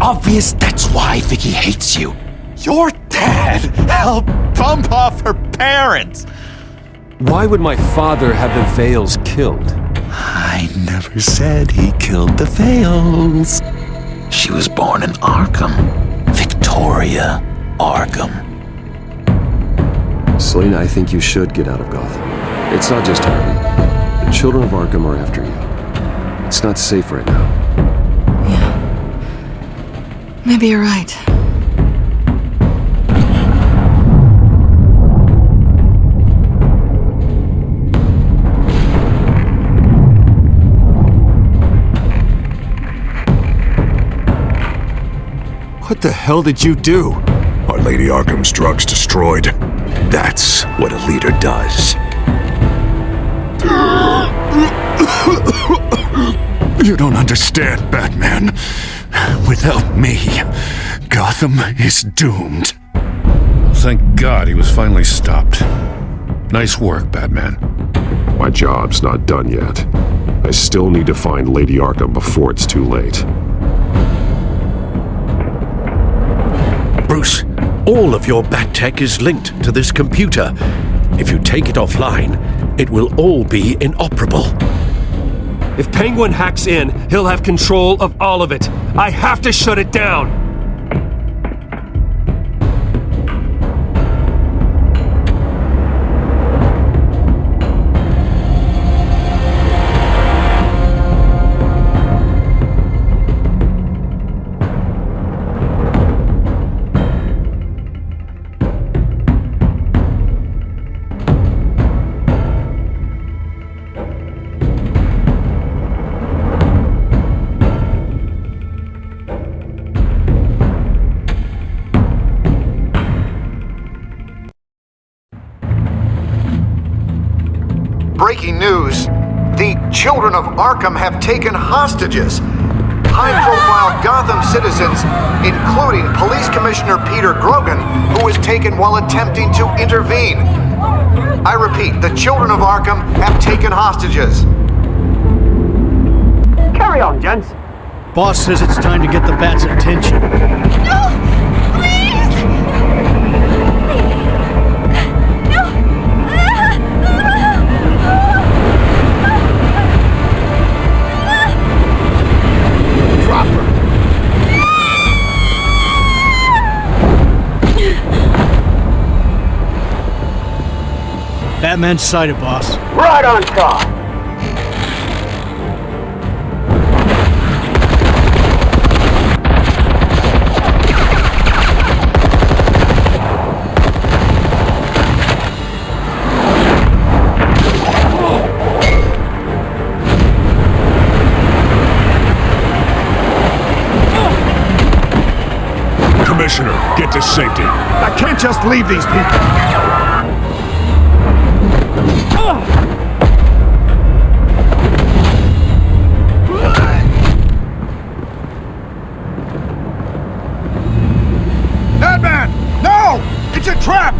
obvious that's why Vicky hates you. Your dad helped bump off her parents. Why would my father have the Vales killed? I never said he killed the Vales. She was born in Arkham. Victoria Arkham. Selena, I think you should get out of Gotham. It's not just Harvey. The children of Arkham are after you. It's not safe right now. Yeah. Maybe you're right. What the hell did you do? Are Lady Arkham's drugs destroyed? That's what a leader does. You don't understand, Batman. Without me, Gotham is doomed. Thank God he was finally stopped. Nice work, Batman. My job's not done yet. I still need to find Lady Arkham before it's too late. Bruce, all of your bat tech is linked to this computer. If you take it offline, it will all be inoperable. If Penguin hacks in, he'll have control of all of it. I have to shut it down! Breaking news. The children of Arkham have taken hostages. High-profile Gotham citizens, including Police Commissioner Peter Grogan, who was taken while attempting to intervene. I repeat, the children of Arkham have taken hostages. Carry on, gents. Boss says it's time to get the Bat's attention. No! Please! No! Drop her. Batman's sighted, boss. Right on top. Commissioner, get to safety. I can't just leave these people. Batman! No! It's a trap!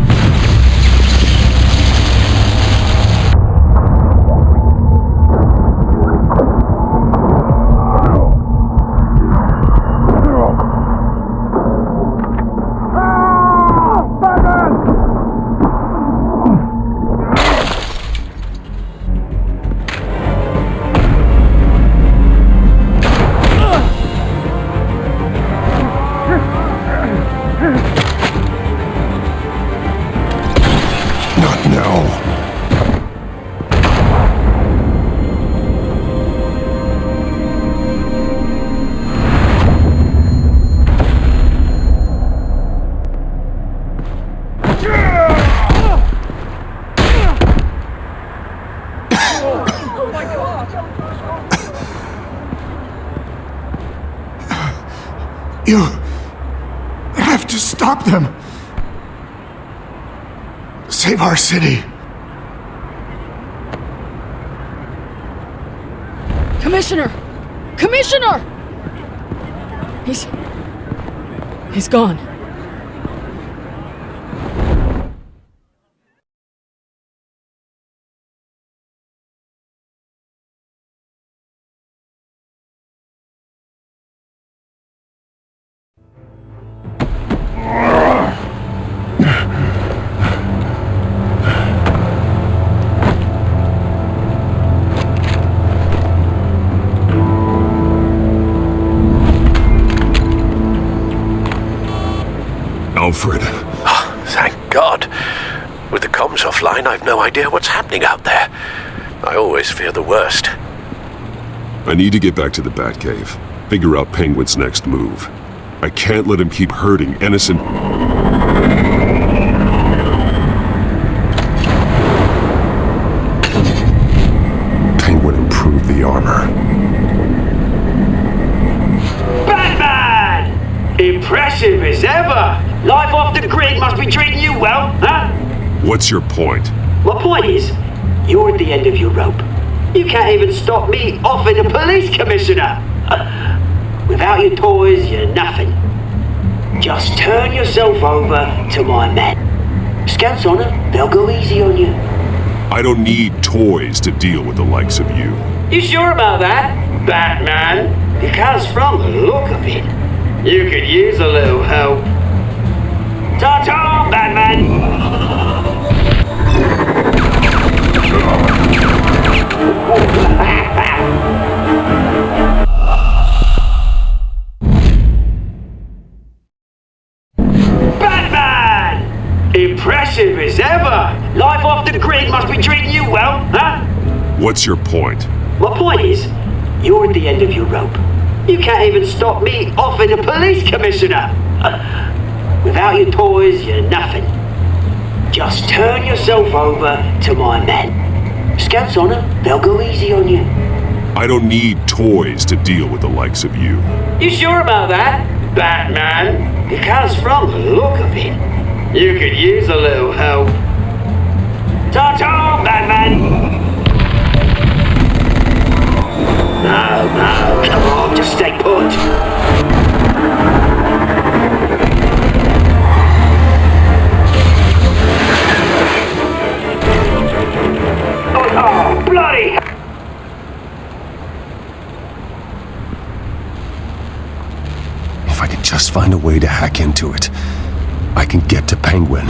You have to stop them. Save our city. Commissioner! Commissioner! He's gone. Alfred. Thank God. With the comms offline, I've no idea what's happening out there. I always fear the worst. I need to get back to the Batcave. Figure out Penguin's next move. I can't let him keep hurting innocent... Penguin improved the armor. Batman! Impressive as ever! Life off the grid must be treating you well, huh? What's your point? My point is, you're at the end of your rope. You can't even stop me offing a police commissioner. Without your toys, you're nothing. Just turn yourself over to my men. Scouts on it, they'll go easy on you. I don't need toys to deal with the likes of you. You sure about that, Batman? Because from the look of it, you could use a little help. Ta-ta, Batman! Batman! Impressive as ever! Life off the grid must be treating you well, huh? What's your point? My point is, you're at the end of your rope. You can't even stop me offing a police commissioner. Without your toys, you're nothing. Just turn yourself over to my men. Scouts on it, they'll go easy on you. I don't need toys to deal with the likes of you. You sure about that, Batman? Because from the look of it, you could use a little help. Ta-ta, Batman! No, come on, just stay put. Oh, bloody! If I could just find a way to hack into it, I can get to Penguin.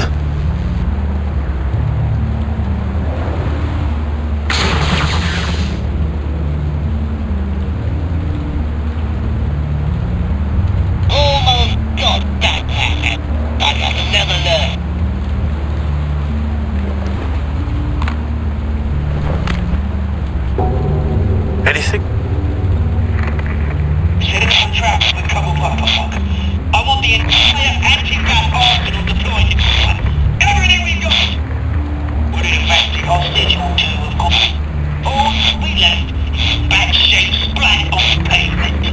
Anything? I want the entire anti-gas arsenal deployed to Gotham. Everything we've got! Would it affect the hostage or two, of course? All we left is bat-shaped splat on the pavement.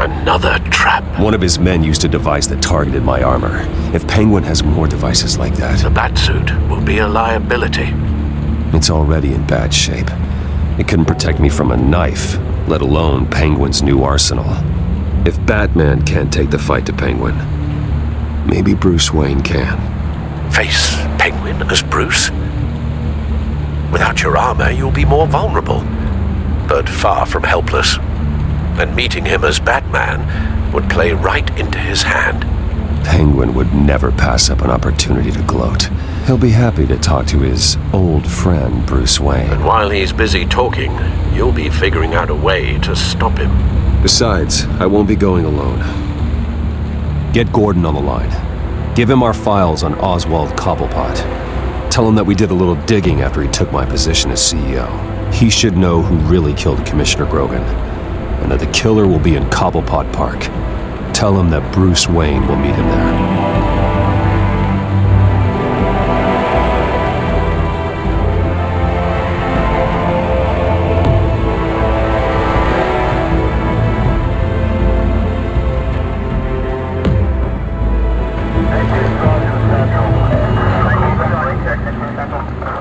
Another trap. One of his men used a device that targeted my armor. If Penguin has more devices like that... The Batsuit will be a liability. It's already in bad shape. It couldn't protect me from a knife, let alone Penguin's new arsenal. If Batman can't take the fight to Penguin, maybe Bruce Wayne can. Face Penguin as Bruce? Without your armor, you'll be more vulnerable, but far from helpless. And meeting him as Batman would play right into his hand. Penguin would never pass up an opportunity to gloat. He'll be happy to talk to his old friend, Bruce Wayne. And while he's busy talking, you'll be figuring out a way to stop him. Besides, I won't be going alone. Get Gordon on the line. Give him our files on Oswald Cobblepot. Tell him that we did a little digging after he took my position as CEO. He should know who really killed Commissioner Grogan, and that the killer will be in Cobblepot Park. Tell him that Bruce Wayne will meet him there.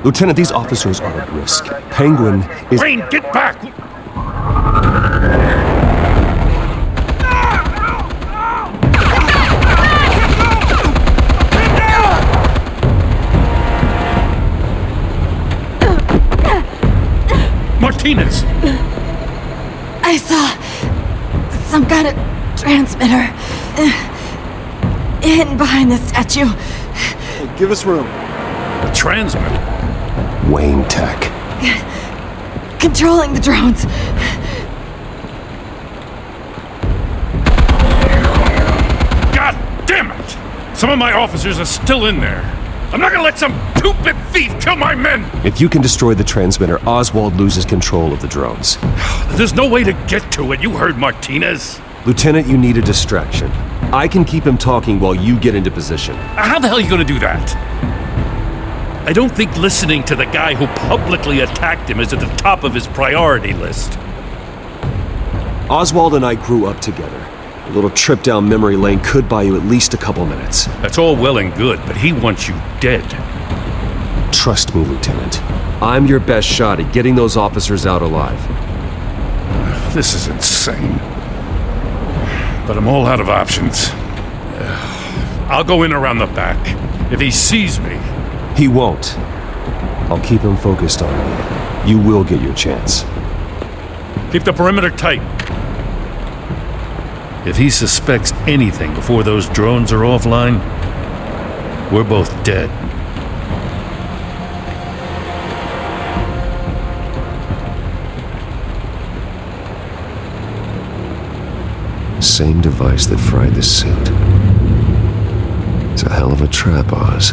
Lieutenant, these officers are at risk. Penguin is... Wayne, get back! Martinez! I saw some kind of transmitter hidden behind the statue. Hey, give us room. A transmitter? Wayne Tech. Controlling the drones. Some of my officers are still in there. I'm not gonna let some stupid thief kill my men! If you can destroy the transmitter, Oswald loses control of the drones. There's no way to get to it, you heard Martinez. Lieutenant, you need a distraction. I can keep him talking while you get into position. How the hell are you gonna do that? I don't think listening to the guy who publicly attacked him is at the top of his priority list. Oswald and I grew up together. A little trip down memory lane could buy you at least a couple minutes. That's all well and good, but he wants you dead. Trust me, Lieutenant. I'm your best shot at getting those officers out alive. This is insane. But I'm all out of options. I'll go in around the back. If he sees me... He won't. I'll keep him focused on me. You will get your chance. Keep the perimeter tight. If he suspects anything before those drones are offline, we're both dead. Same device that fried the suit. It's a hell of a trap, Oz.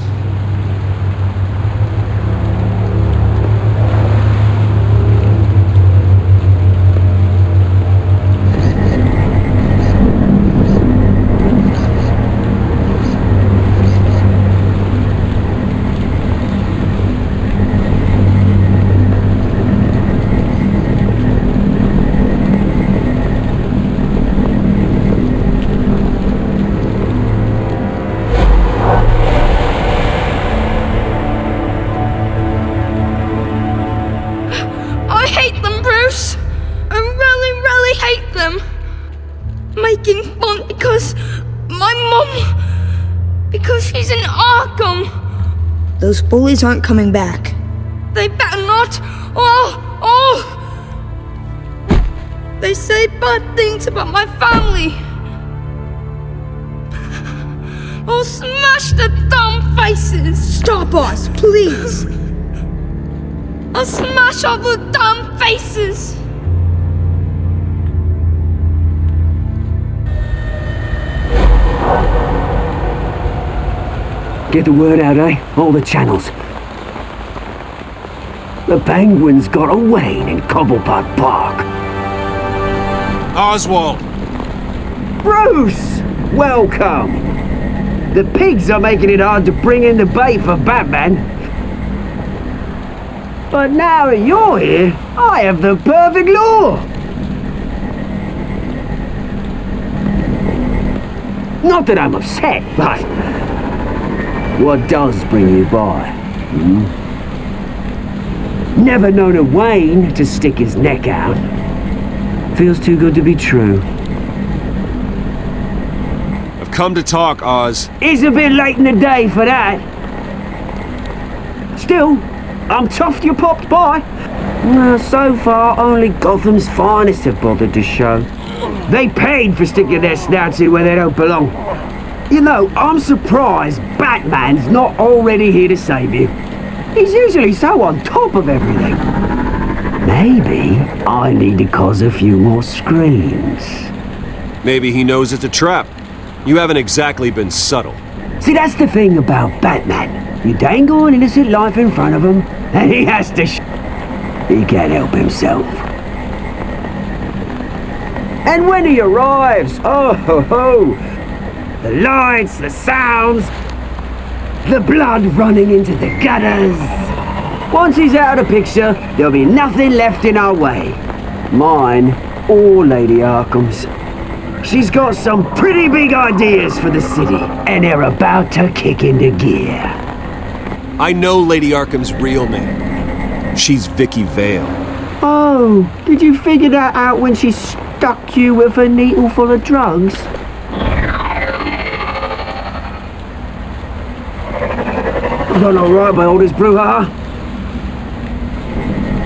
Making fun because my mum, because she's in Arkham. Those bullies aren't coming back. They better not. They say bad things about my family. I'll smash the dumb faces. Stop us, please. I'll smash all the dumb faces. Get the word out, eh? All the channels. The Penguin's got a Wayne in Cobblepot Park. Oswald! Bruce! Welcome! The pigs are making it hard to bring in the bait for Batman. But now that you're here, I have the perfect lure! Not that I'm upset, but... what does bring you by? Never known a Wayne to stick his neck out. Feels too good to be true. I've come to talk, Oz. It's a bit late in the day for that. Still, I'm chuffed you popped by. Well, so far, only Gotham's finest have bothered to show. They paid for sticking their snouts in where they don't belong. You know, I'm surprised Batman's not already here to save you. He's usually so on top of everything. Maybe I need to cause a few more screams. Maybe he knows it's a trap. You haven't exactly been subtle. See, that's the thing about Batman. You dangle an innocent life in front of him, and he has to he can't help himself. And when he arrives, oh ho ho! The lights, the sounds, the blood running into the gutters. Once he's out of the picture, there'll be nothing left in our way. Mine or Lady Arkham's. She's got some pretty big ideas for the city, and they're about to kick into gear. I know Lady Arkham's real name. She's Vicky Vale. Oh, did you figure that out when she stuck you with a needle full of drugs? Done all right by all this brouhaha.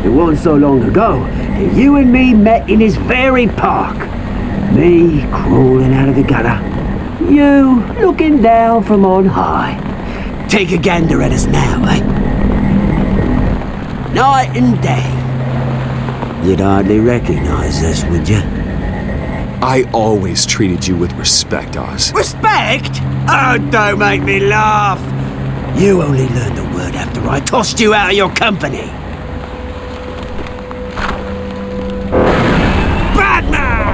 It wasn't so long ago that you and me met in this very park. Me crawling out of the gutter. You looking down from on high. Take a gander at us now, eh? Night and day. You'd hardly recognize us, would you? I always treated you with respect, Oz. Respect? Oh, don't make me laugh. You only learned the word after I tossed you out of your company. Batman!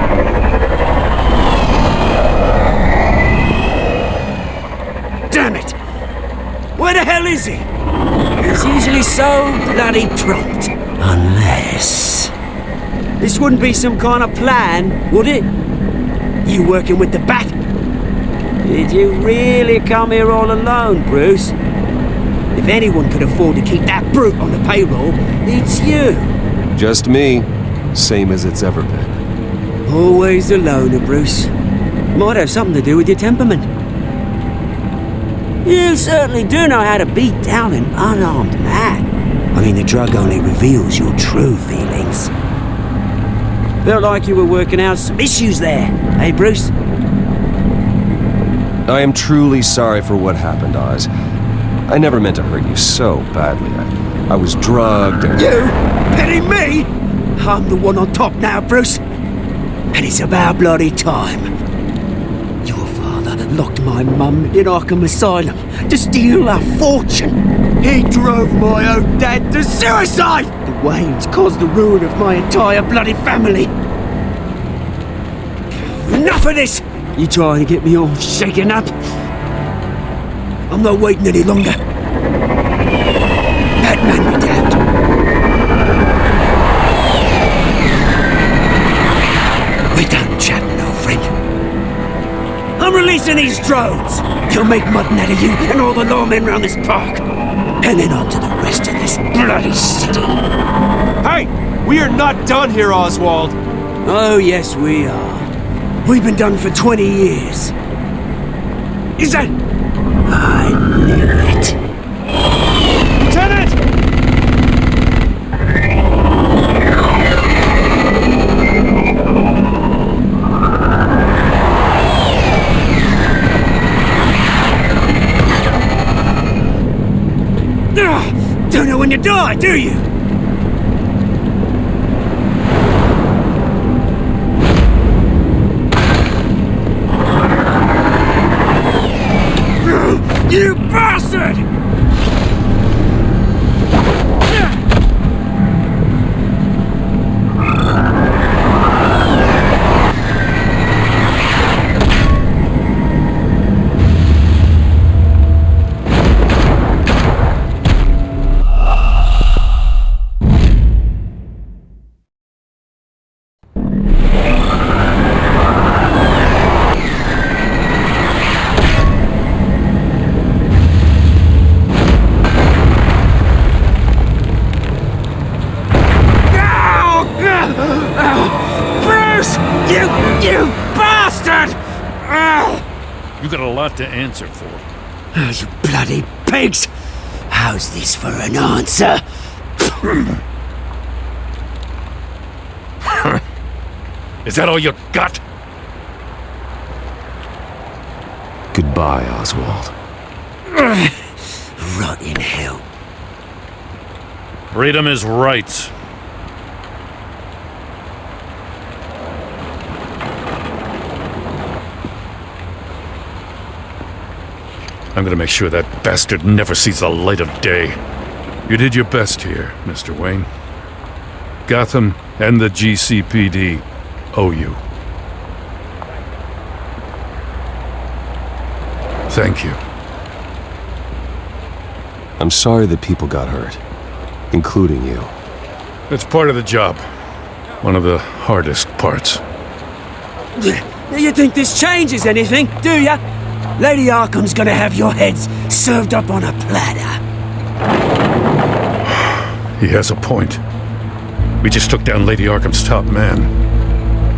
Damn it! Where the hell is he? He's usually so bloody prompt. Unless... This wouldn't be some kind of plan, would it? You working with the Bat? Did you really come here all alone, Bruce? If anyone could afford to keep that brute on the payroll, it's you. Just me. Same as it's ever been. Always a loner, Bruce. Might have something to do with your temperament. You certainly do know how to beat down an unarmed man. I mean, the drug only reveals your true feelings. Felt like you were working out some issues there, eh, Bruce? I am truly sorry for what happened, Oz. I never meant to hurt you so badly. I was drugged and... You? Pity me? I'm the one on top now, Bruce. And it's about bloody time. Your father locked my mum in Arkham Asylum to steal a fortune. He drove my own dad to suicide! The Waynes caused the ruin of my entire bloody family. Enough of this! You trying to get me all shaken up? I'm not waiting any longer. Batman be damned. We're done chatting, old friend. I'm releasing these drones. You'll make mutton out of you and all the lawmen around this park. And then on to the rest of this bloody city. Hey! We are not done here, Oswald! Oh, yes, we are. We've been done for 20 years. Is that... I knew it. Lieutenant! Don't know when you die, do you? You bastard! You bastard! You got a lot to answer for. Oh, you bloody pigs! How's this for an answer? Is that all you got? Goodbye, Oswald. Rot in hell. Freedom is right. I'm gonna make sure that bastard never sees the light of day. You did your best here, Mr. Wayne. Gotham and the GCPD owe you. Thank you. I'm sorry that people got hurt, including you. It's part of the job. One of the hardest parts. You think this changes anything, do ya? Lady Arkham's gonna have your heads served up on a platter. He has a point. We just took down Lady Arkham's top man.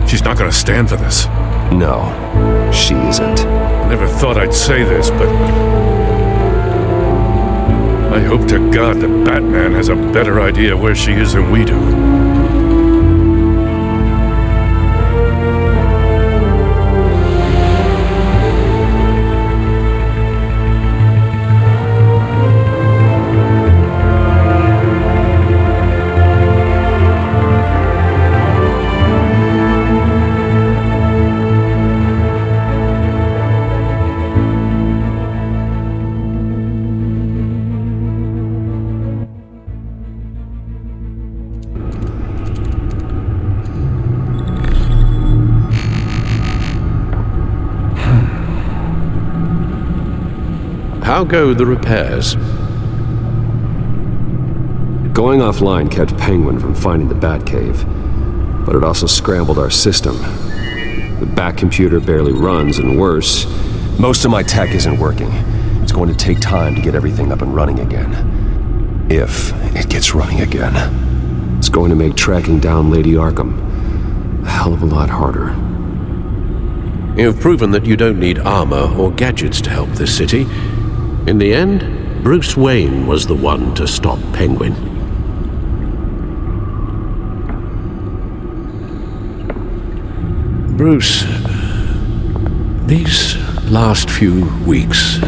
She's not gonna stand for this. No, she isn't. I never thought I'd say this, but I hope to God that Batman has a better idea where she is than we do. How go the repairs? Going offline kept Penguin from finding the Batcave, but it also scrambled our system. The Bat computer barely runs, and worse, most of my tech isn't working. It's going to take time to get everything up and running again. If it gets running again. It's going to make tracking down Lady Arkham a hell of a lot harder. You've proven that you don't need armor or gadgets to help this city. In the end, Bruce Wayne was the one to stop Penguin. Bruce, these last few weeks,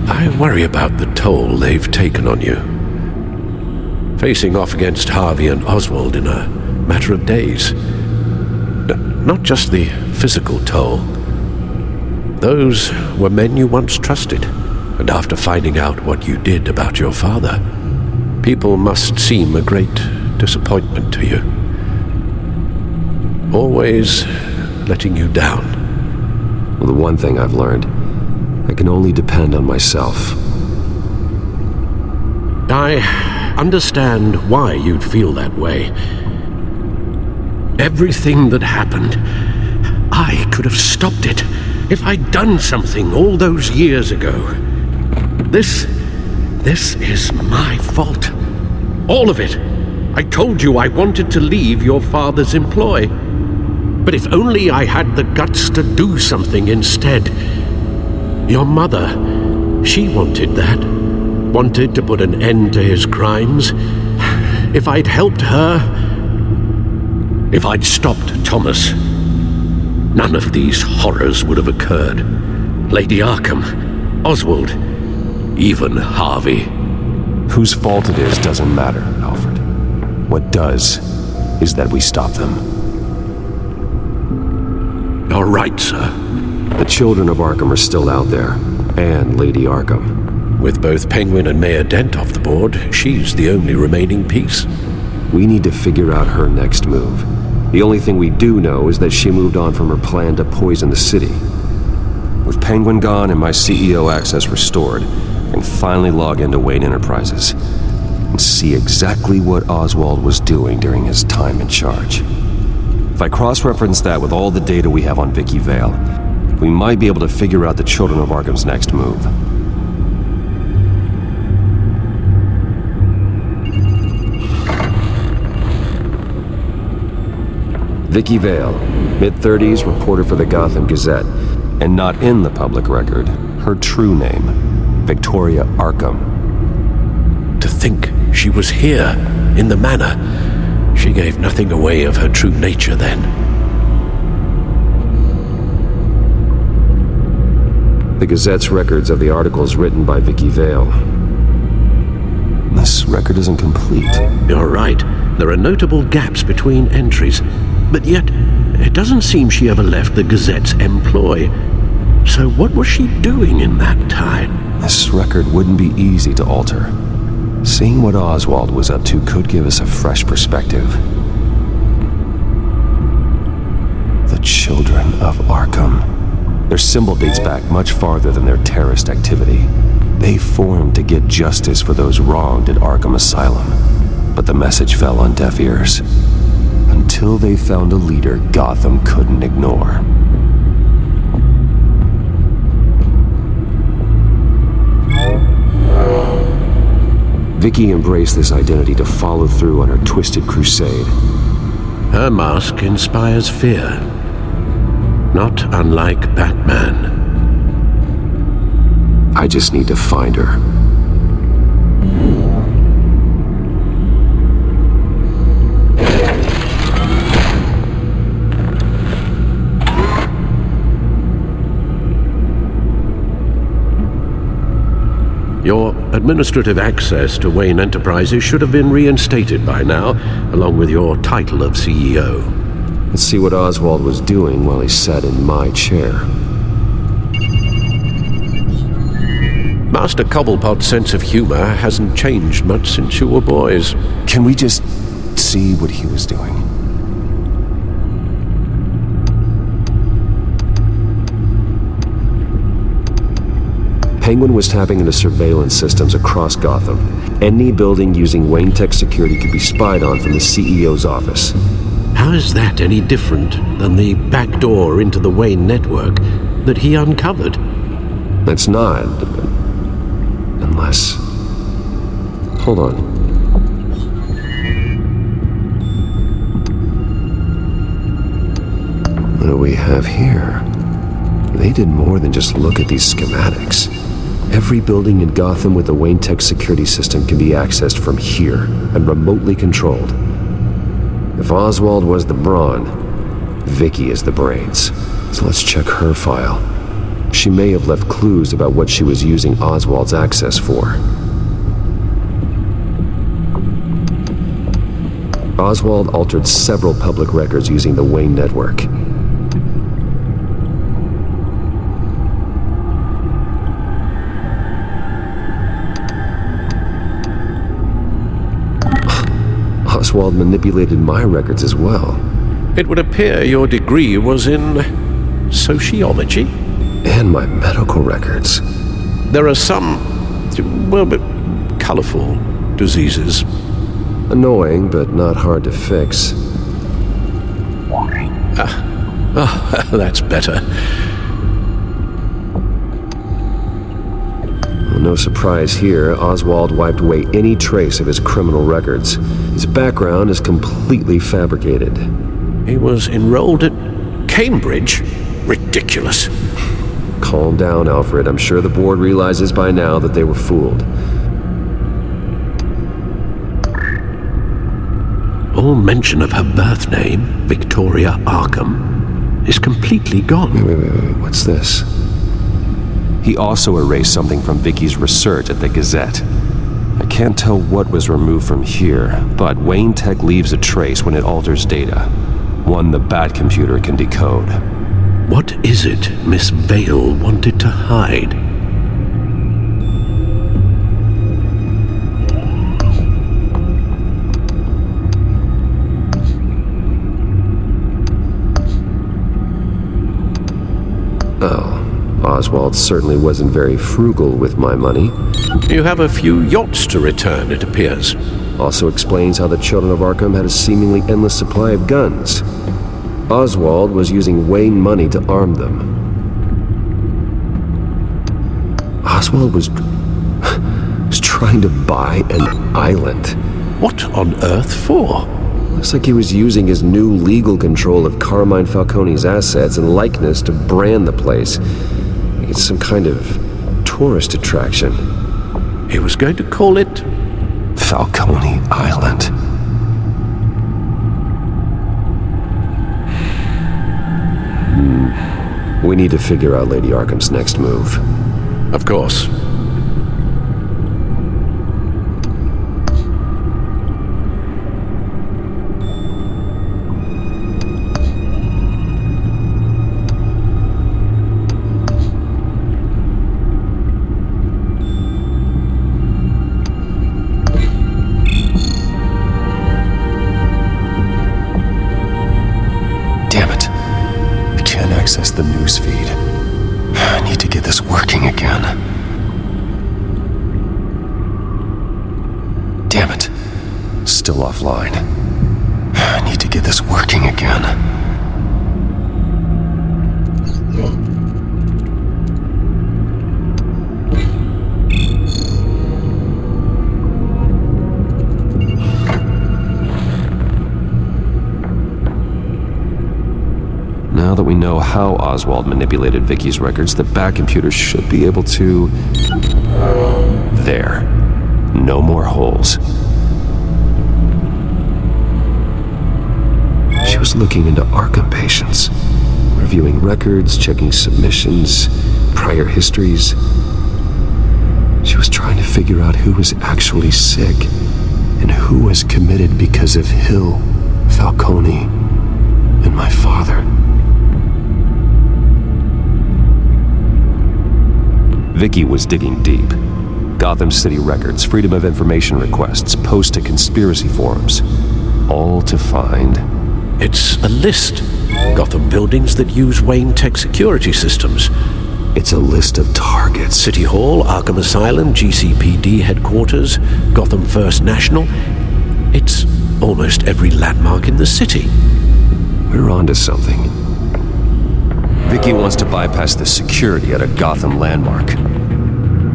I worry about the toll they've taken on you. Facing off against Harvey and Oswald in a matter of days. Not just the physical toll. Those were men you once trusted, and after finding out what you did about your father, people must seem a great disappointment to you. Always letting you down. Well, the one thing I've learned, I can only depend on myself. I understand why you'd feel that way. Everything that happened, I could have stopped it if I'd done something all those years ago. This is my fault. All of it. I told you I wanted to leave your father's employ. But if only I had the guts to do something instead. Your mother, she wanted that. Wanted to put an end to his crimes. If I'd helped her, if I'd stopped Thomas, none of these horrors would have occurred. Lady Arkham, Oswald, even Harvey. Whose fault it is doesn't matter, Alfred. What does is that we stop them. You're right, sir. The children of Arkham are still out there, and Lady Arkham. With both Penguin and Mayor Dent off the board, she's the only remaining piece. We need to figure out her next move. The only thing we do know is that she moved on from her plan to poison the city. With Penguin gone and my CEO access restored, I can finally log into Wayne Enterprises and see exactly what Oswald was doing during his time in charge. If I cross-reference that with all the data we have on Vicky Vale, we might be able to figure out the Children of Arkham's next move. Vicky Vale, mid-30s, reporter for the Gotham Gazette, and not in the public record, her true name, Victoria Arkham. To think she was here, in the manor. She gave nothing away of her true nature then. The Gazette's records of the articles written by Vicky Vale. This record isn't complete. You're right. There are notable gaps between entries. But yet, it doesn't seem she ever left the Gazette's employ. So what was she doing in that time? This record wouldn't be easy to alter. Seeing what Oswald was up to could give us a fresh perspective. The Children of Arkham. Their symbol dates back much farther than their terrorist activity. They formed to get justice for those wronged at Arkham Asylum. But the message fell on deaf ears. Until they found a leader Gotham couldn't ignore. Vicky embraced this identity to follow through on her twisted crusade. Her mask inspires fear. Not unlike Batman. I just need to find her. Your administrative access to Wayne Enterprises should have been reinstated by now, along with your title of CEO. Let's see what Oswald was doing while he sat in my chair. Master Cobblepot's sense of humor hasn't changed much since you were boys. Can we just see what he was doing? Penguin was tapping into surveillance systems across Gotham. Any building using Wayne Tech security could be spied on from the CEO's office. How is that any different than the back door into the Wayne network that he uncovered? It's not. Unless... Hold on. What do we have here? They did more than just look at these schematics. Every building in Gotham with a Wayne Tech security system can be accessed from here and remotely controlled. If Oswald was the brawn, Vicky is the brains. So let's check her file. She may have left clues about what she was using Oswald's access for. Oswald altered several public records using the Wayne network. Oswald manipulated my records as well. It would appear your degree was in sociology? And my medical records. There are some, well, but colorful diseases. Annoying, but not hard to fix. That's better. Well, no surprise here, Oswald wiped away any trace of his criminal records. His background is completely fabricated. He was enrolled at Cambridge? Ridiculous. Calm down, Alfred. I'm sure the board realizes by now that they were fooled. All mention of her birth name, Victoria Arkham, is completely gone. Wait, what's this? He also erased something from Vicky's research at the Gazette. I can't tell what was removed from here, but Wayne Tech leaves a trace when it alters data. One the Bat computer can decode. What is it Miss Vale wanted to hide? Oh, Oswald certainly wasn't very frugal with my money. You have a few yachts to return, it appears. Also explains how the children of Arkham had a seemingly endless supply of guns. Oswald was using Wayne money to arm them. Oswald was trying to buy an island. What on earth for? Looks like he was using his new legal control of Carmine Falcone's assets and likeness to brand the place. It's some kind of tourist attraction. He was going to call it Falcone Island. We need to figure out Lady Arkham's next move. Of course. Access the news feed. I need to get this working again. Damn it. Still offline. I need to get this working again. Now that we know how Oswald manipulated Vicky's records, the Bat computer should be able to... There. No more holes. She was looking into Arkham patients, reviewing records, checking submissions, prior histories. She was trying to figure out who was actually sick and who was committed because of Hill, Falcone, and my father. Vicky was digging deep. Gotham City records, Freedom of Information requests, posts to conspiracy forums. All to find... It's a list. Gotham buildings that use Wayne Tech security systems. It's a list of targets. City Hall, Arkham Asylum, GCPD headquarters, Gotham First National. It's almost every landmark in the city. We're onto something. Vicky wants to bypass the security at a Gotham landmark.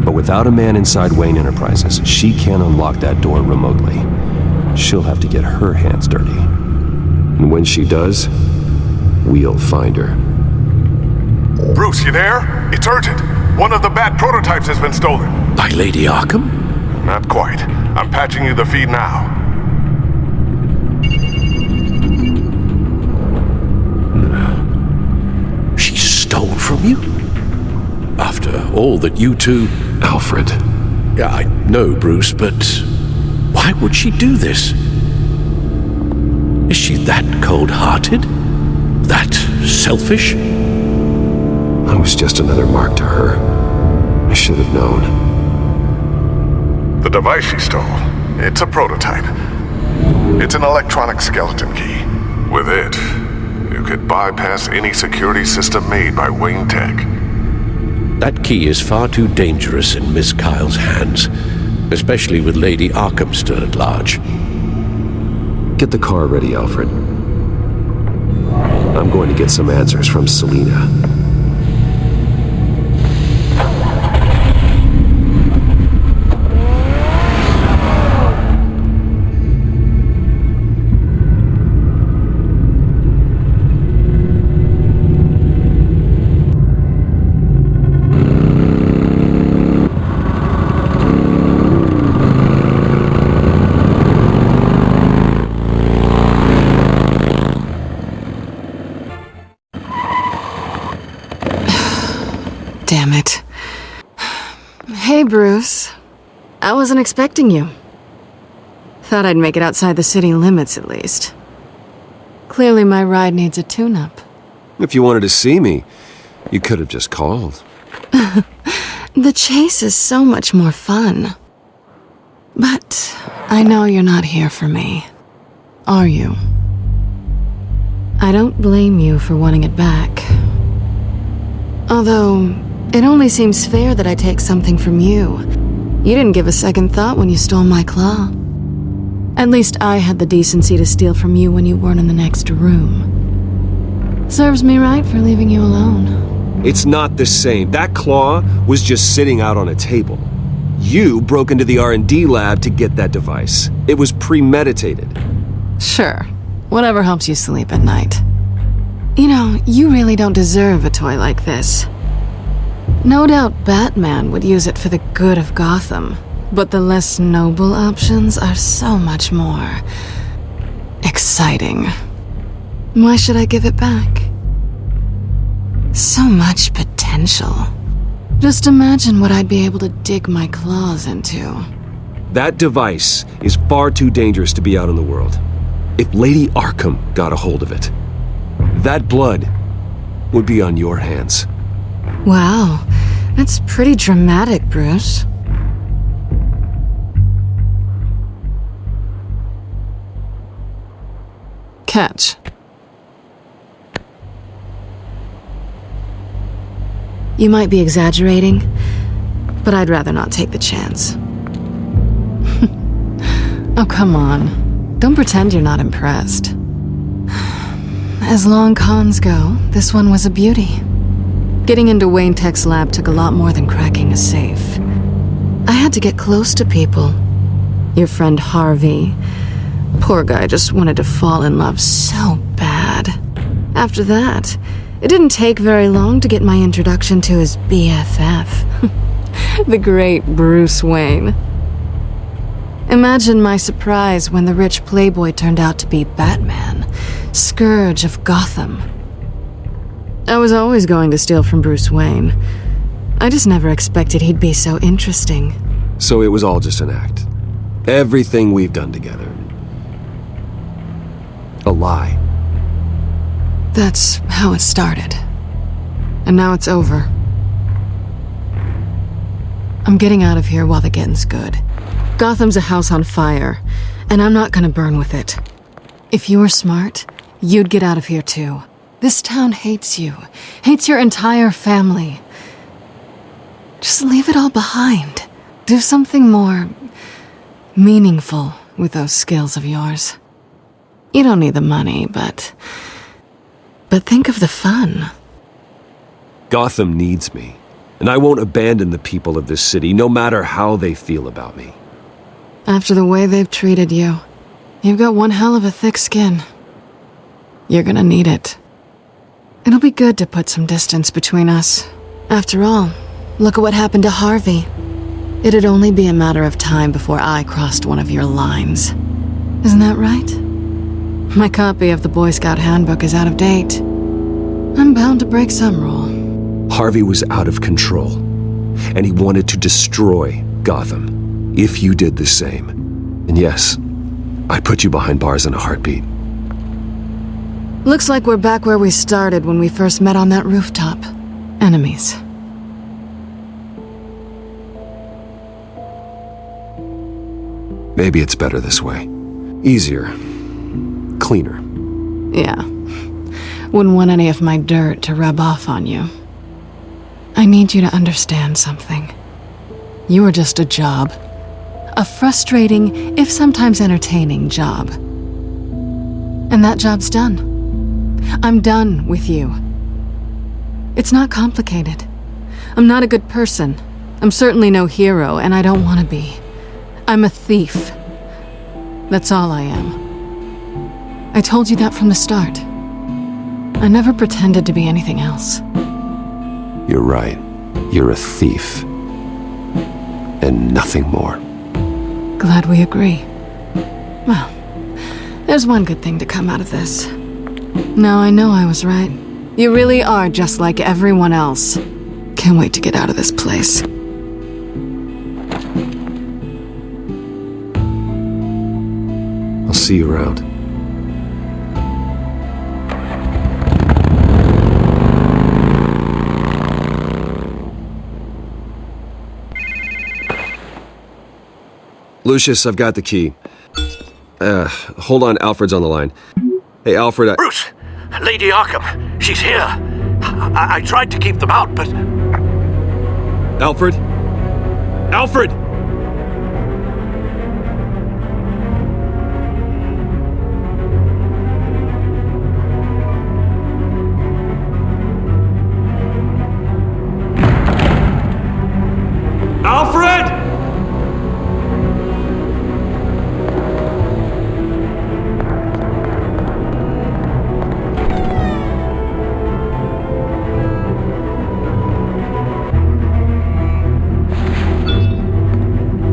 But without a man inside Wayne Enterprises, she can't unlock that door remotely. She'll have to get her hands dirty. And when she does, we'll find her. Bruce, you there? It's urgent. One of the Bat prototypes has been stolen. By Lady Arkham? Not quite. I'm patching you the feed now. She stole from you? After all that you two... Alfred. Yeah, I know, Bruce, but why would she do this? Is she that cold-hearted? That selfish? I was just another mark to her. I should have known. The device she stole, it's a prototype. It's an electronic skeleton key. With it, you could bypass any security system made by Wayne Tech. That key is far too dangerous in Miss Kyle's hands, especially with Lady Arkham still at large. Get the car ready, Alfred. I'm going to get some answers from Selina. Damn it. Hey, Bruce. I wasn't expecting you. Thought I'd make it outside the city limits, at least. Clearly my ride needs a tune-up. If you wanted to see me, you could have just called. The chase is so much more fun. But I know you're not here for me. Are you? I don't blame you for wanting it back. Although, it only seems fair that I take something from you. You didn't give a second thought when you stole my claw. At least I had the decency to steal from you when you weren't in the next room. Serves me right for leaving you alone. It's not the same. That claw was just sitting out on a table. You broke into the R&D lab to get that device. It was premeditated. Sure. Whatever helps you sleep at night. You know, you really don't deserve a toy like this. No doubt Batman would use it for the good of Gotham, but the less noble options are so much more exciting. Why should I give it back? So much potential. Just imagine what I'd be able to dig my claws into. That device is far too dangerous to be out in the world. If Lady Arkham got a hold of it, that blood would be on your hands. Wow, that's pretty dramatic, Bruce. Catch. You might be exaggerating, but I'd rather not take the chance. Oh, come on. Don't pretend you're not impressed. As long cons go, this one was a beauty. Getting into Wayne Tech's lab took a lot more than cracking a safe. I had to get close to people. Your friend Harvey. Poor guy just wanted to fall in love so bad. After that, it didn't take very long to get my introduction to his BFF. The great Bruce Wayne. Imagine my surprise when the rich playboy turned out to be Batman, Scourge of Gotham. I was always going to steal from Bruce Wayne. I just never expected he'd be so interesting. So it was all just an act. Everything we've done together. A lie. That's how it started. And now it's over. I'm getting out of here while the getting's good. Gotham's a house on fire, and I'm not gonna burn with it. If you were smart, you'd get out of here too. This town hates you, hates your entire family. Just leave it all behind. Do something more meaningful with those skills of yours. You don't need the money, but think of the fun. Gotham needs me, and I won't abandon the people of this city, no matter how they feel about me. After the way they've treated you, you've got one hell of a thick skin. You're gonna need it. It'll be good to put some distance between us. After all, look at what happened to Harvey. It'd only be a matter of time before I crossed one of your lines. Isn't that right? My copy of the Boy Scout handbook is out of date. I'm bound to break some rule. Harvey was out of control, and he wanted to destroy Gotham, if you did the same. And yes, I'd put you behind bars in a heartbeat. Looks like we're back where we started when we first met on that rooftop. Enemies. Maybe it's better this way. Easier. Cleaner. Yeah. Wouldn't want any of my dirt to rub off on you. I need you to understand something. You are just a job. A frustrating, if sometimes entertaining job. And that job's done. I'm done with you. It's not complicated. I'm not a good person. I'm certainly no hero, and I don't want to be. I'm a thief. That's all I am. I told you that from the start. I never pretended to be anything else. You're right. You're a thief. And nothing more. Glad we agree. Well, there's one good thing to come out of this. Now I know I was right. You really are just like everyone else. Can't wait to get out of this place. I'll see you around. Lucius, I've got the key. Hold on, Alfred's on the line. Hey, Alfred, Bruce! Lady Arkham! She's here! I tried to keep them out, but... Alfred? Alfred! Alfred!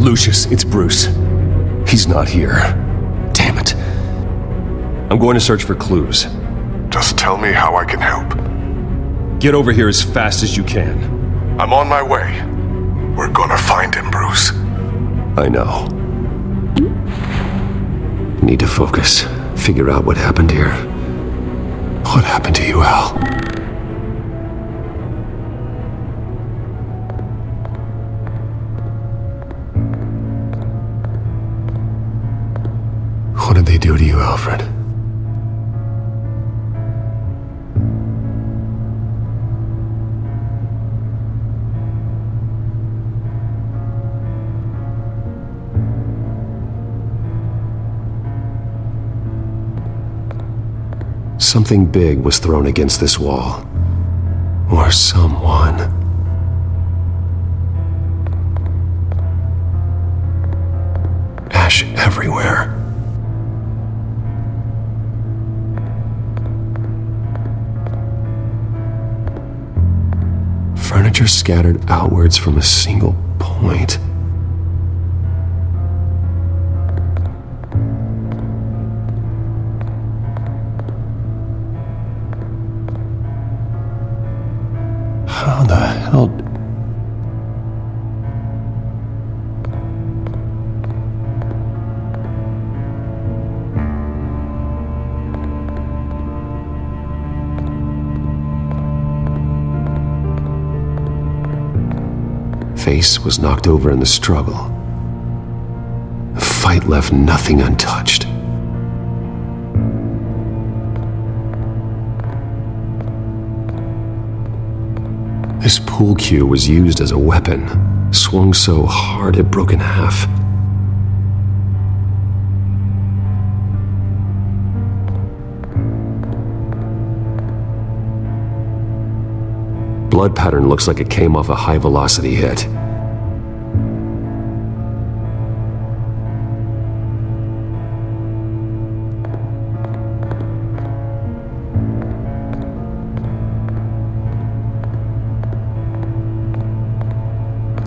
Lucius, it's Bruce. He's not here. Damn it. I'm going to search for clues. Just tell me how I can help. Get over here as fast as you can. I'm on my way. We're gonna find him, Bruce. I know. Need to focus. Figure out what happened here. What happened to you, Al? What did they do to you, Alfred? Something big was thrown against this wall. Or someone. Ash everywhere. Furniture scattered outwards from a single point. How the hell... Face was knocked over in the struggle. The fight left nothing untouched. This pool cue was used as a weapon, swung so hard it broke in half. Blood pattern looks like it came off a high-velocity hit.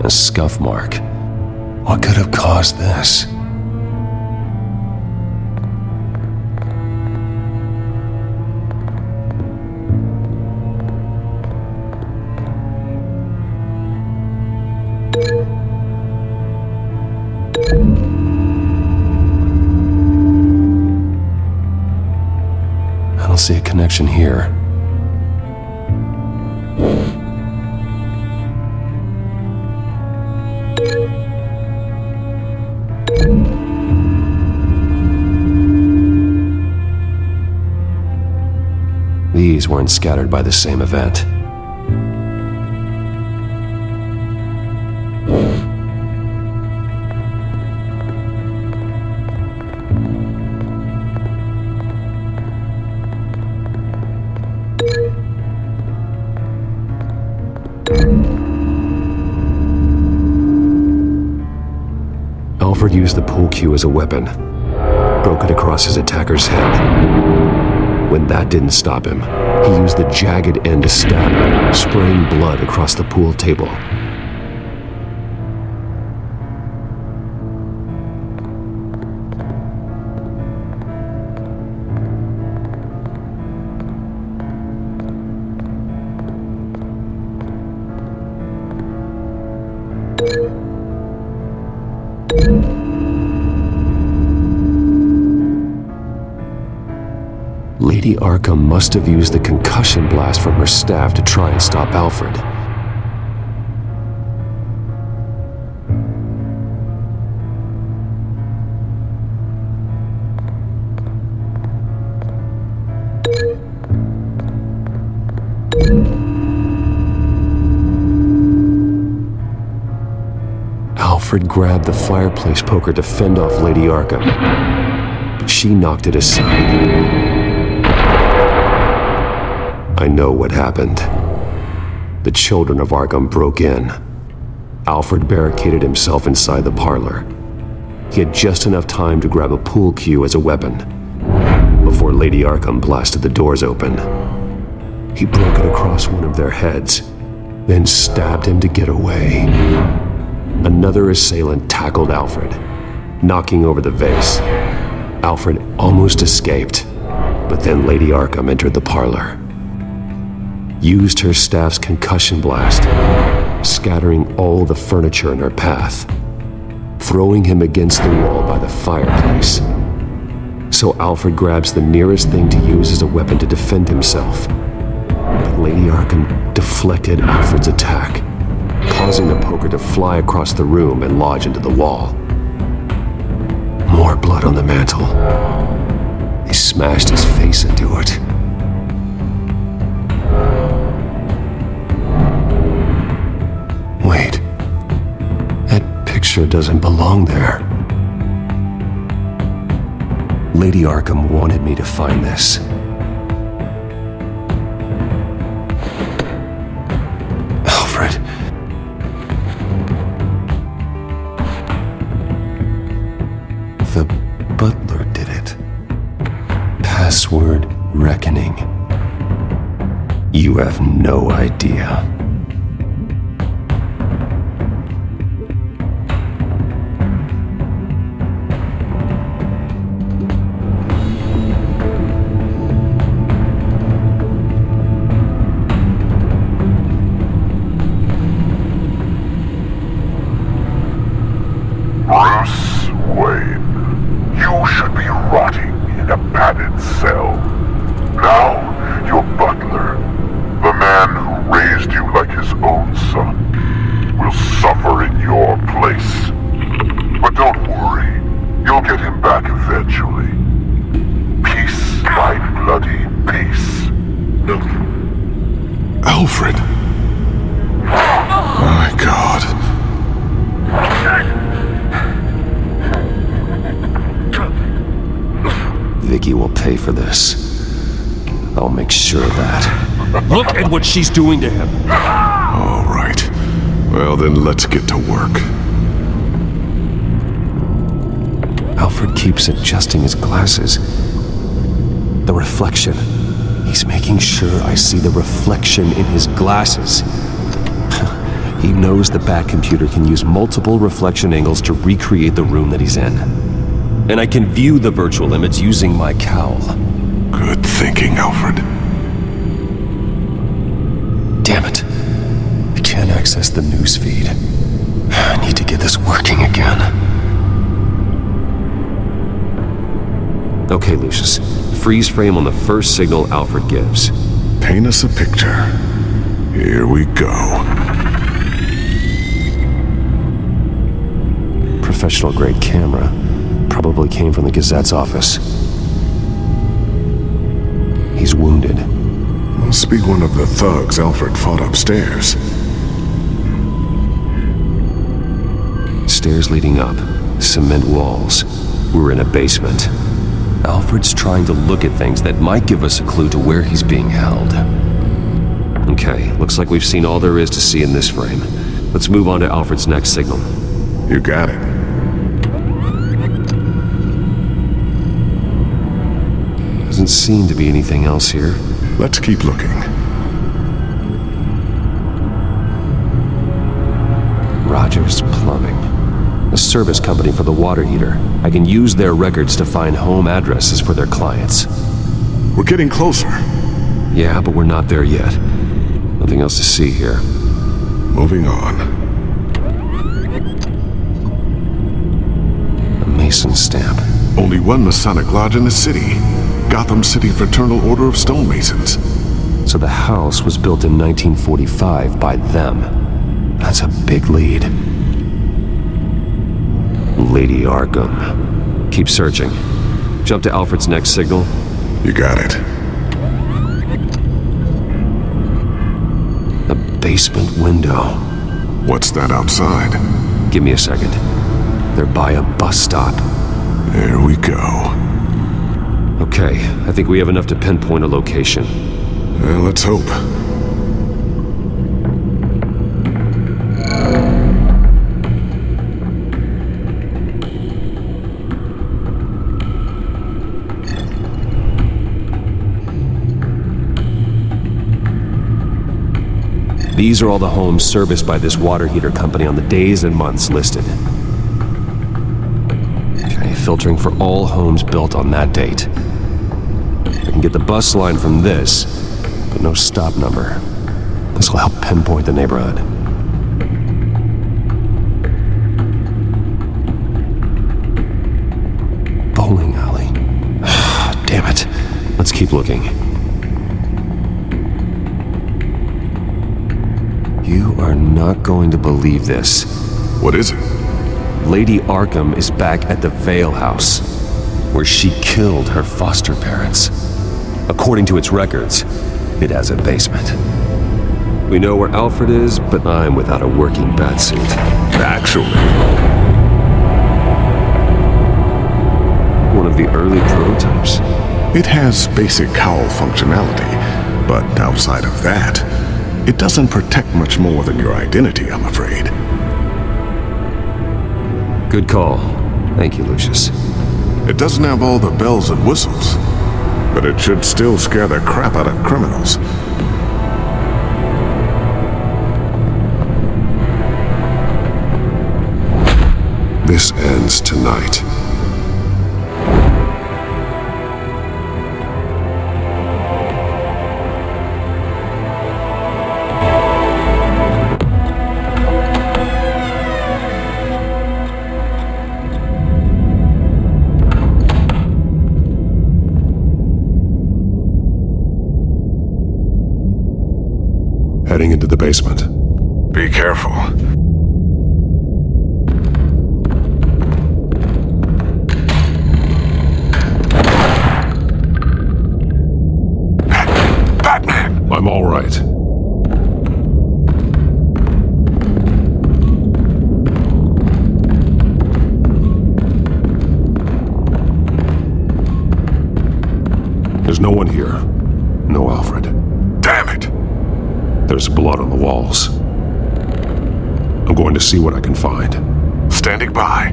A scuff mark. What could have caused this? I don't see a connection here. These weren't scattered by the same event. Alfred used the pool cue as a weapon, broke it across his attacker's head. When that didn't stop him, he used the jagged end to stab him, spraying blood across the pool table. Lady Arkham must have used the concussion blast from her staff to try and stop Alfred. Alfred grabbed the fireplace poker to fend off Lady Arkham, but she knocked it aside. I know what happened. The children of Arkham broke in. Alfred barricaded himself inside the parlor. He had just enough time to grab a pool cue as a weapon before Lady Arkham blasted the doors open. He broke it across one of their heads, then stabbed him to get away. Another assailant tackled Alfred, knocking over the vase. Alfred almost escaped, but then Lady Arkham entered the parlor. Used her staff's concussion blast, scattering all the furniture in her path, throwing him against the wall by the fireplace. So Alfred grabs the nearest thing to use as a weapon to defend himself. But Lady Arkham deflected Alfred's attack, causing the poker to fly across the room and lodge into the wall. More blood on the mantel. He smashed his face into it. Wait, that picture doesn't belong there. Lady Arkham wanted me to find this. Alfred. The butler did it. Password reckoning. You have no idea. Bruce Wayne, you should be rotting in a padded cell. Now, your butler, the man who raised you like his own son, will suffer in your place. But don't worry, you'll get him back eventually. Peace, my bloody peace. Alfred. Nikki will pay for this. I'll make sure of that. Look at what she's doing to him. All right. Well, then let's get to work. Alfred keeps adjusting his glasses. The reflection. He's making sure I see the reflection in his glasses. He knows the Bat-computer can use multiple reflection angles to recreate the room that he's in. And I can view the virtual image using my cowl. Good thinking, Alfred. Damn it. I can't access the news feed. I need to get this working again. Okay, Lucius. Freeze frame on the first signal Alfred gives. Paint us a picture. Here we go. Professional-grade camera. Probably came from the Gazette's office. He's wounded. Must be one of the thugs Alfred fought upstairs. Stairs leading up. Cement walls. We're in a basement. Alfred's trying to look at things that might give us a clue to where he's being held. Okay, looks like we've seen all there is to see in this frame. Let's move on to Alfred's next signal. You got it. Doesn't seem to be anything else here. Let's keep looking. Rogers Plumbing. A service company for the water heater. I can use their records to find home addresses for their clients. We're getting closer. Yeah, but we're not there yet. Nothing else to see here. Moving on. A Mason stamp. Only one Masonic lodge in the city. Gotham City Fraternal Order of Stonemasons. So the house was built in 1945 by them. That's a big lead. Lady Arkham. Keep searching. Jump to Alfred's next signal. You got it. A basement window. What's that outside? Give me a second. They're by a bus stop. There we go. Okay, I think we have enough to pinpoint a location. Well, let's hope. These are all the homes serviced by this water heater company on the days and months listed. Okay, filtering for all homes built on that date. I can get the bus line from this, but no stop number. This will help pinpoint the neighborhood. Bowling alley. Damn it. Let's keep looking. You are not going to believe this. What is it? Lady Arkham is back at the Vale House, where she killed her foster parents. According to its records, it has a basement. We know where Alfred is, but I'm without a working batsuit. Actually. One of the early prototypes. It has basic cowl functionality, but outside of that, it doesn't protect much more than your identity, I'm afraid. Good call. Thank you, Lucius. It doesn't have all the bells and whistles, but it should still scare the crap out of criminals. This ends tonight. Heading into the basement. Be careful. Batman! I'm all right. no one here. No Alfred. Damn it! There's blood on the walls. I'm going to see what I can find. Standing by.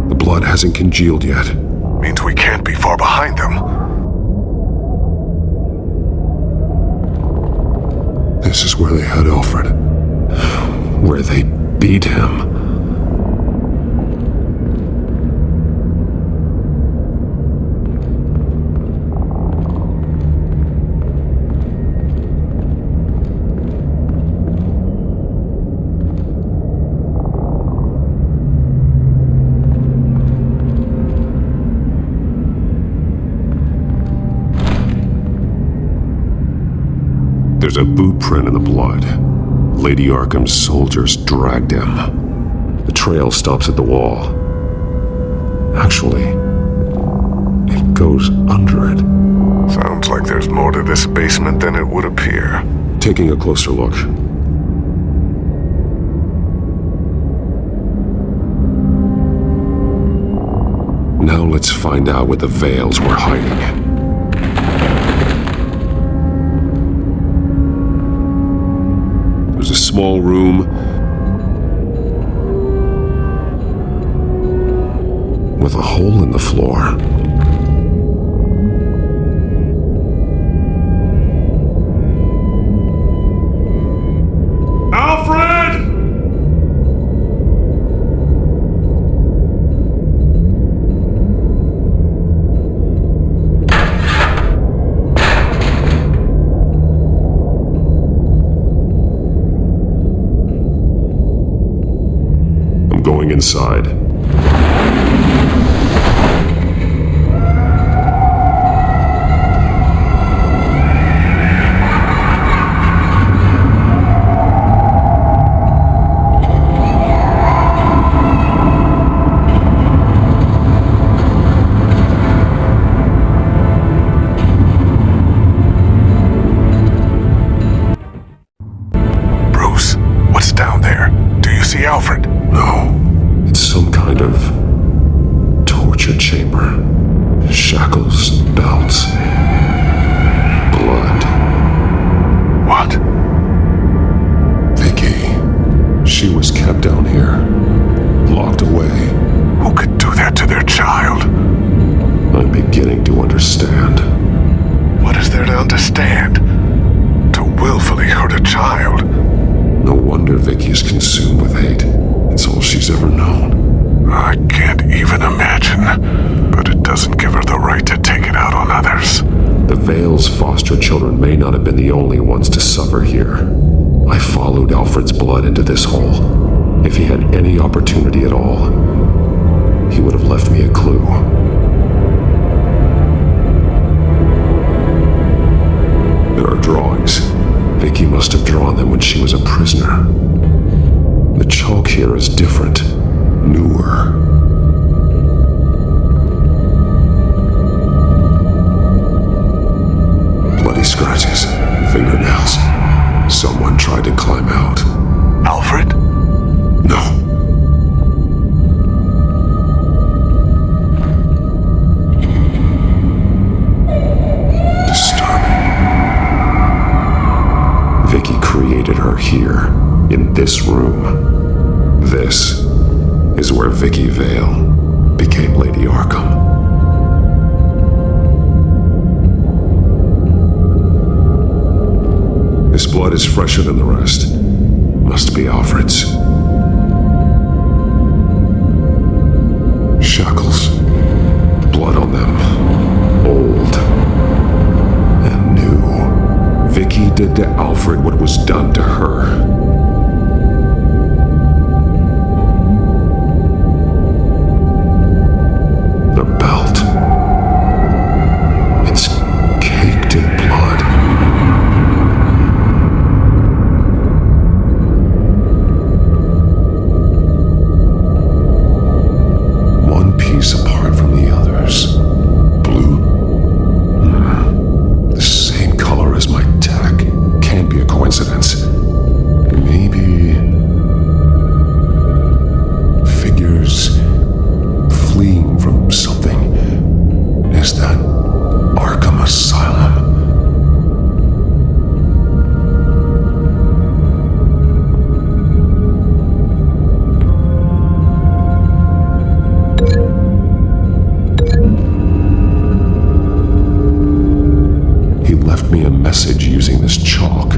The blood hasn't congealed yet. Means we can't be far behind them. This is where they had Alfred. Where they beat him. There's a boot print in the blood. Lady Arkham's soldiers dragged him. The trail stops at the wall. Actually, it goes under it. Sounds like there's more to this basement than it would appear. Taking a closer look. Now let's find out what the Veils were hiding. There's a small room with a hole in the floor. Going inside. Bruce, what's down there? Do you see Alfred? No. It's some kind of torture chamber. Shackles, belts, blood. What? Vicky. She was kept down here, locked away. Who could do that to their child? I'm beginning to understand. What is there to understand? To willfully hurt a child? No wonder Vicky is consumed with hate. It's all she's ever known. I can't even imagine, but it doesn't give her the right to take it out on others. The Veil's foster children may not have been the only ones to suffer here. I followed Alfred's blood into this hole. If he had any opportunity at all, he would have left me a clue. There are drawings. Vicky must have drawn them when she was a prisoner. The chalk here is different, newer. Bloody scratches, fingernails. Someone tried to climb out. Alfred? No. Disturbing. Vicky created her here, in this room. This is where Vicky Vale became Lady Arkham. This blood is fresher than the rest. Must be Alfred's. Shackles. Blood on them. Old. And new. Vicky did to Alfred what was done to her. The belt. It's caked in blood. One piece apart from the others. Blue. The same color as my tech. Can't be a coincidence. this chalk,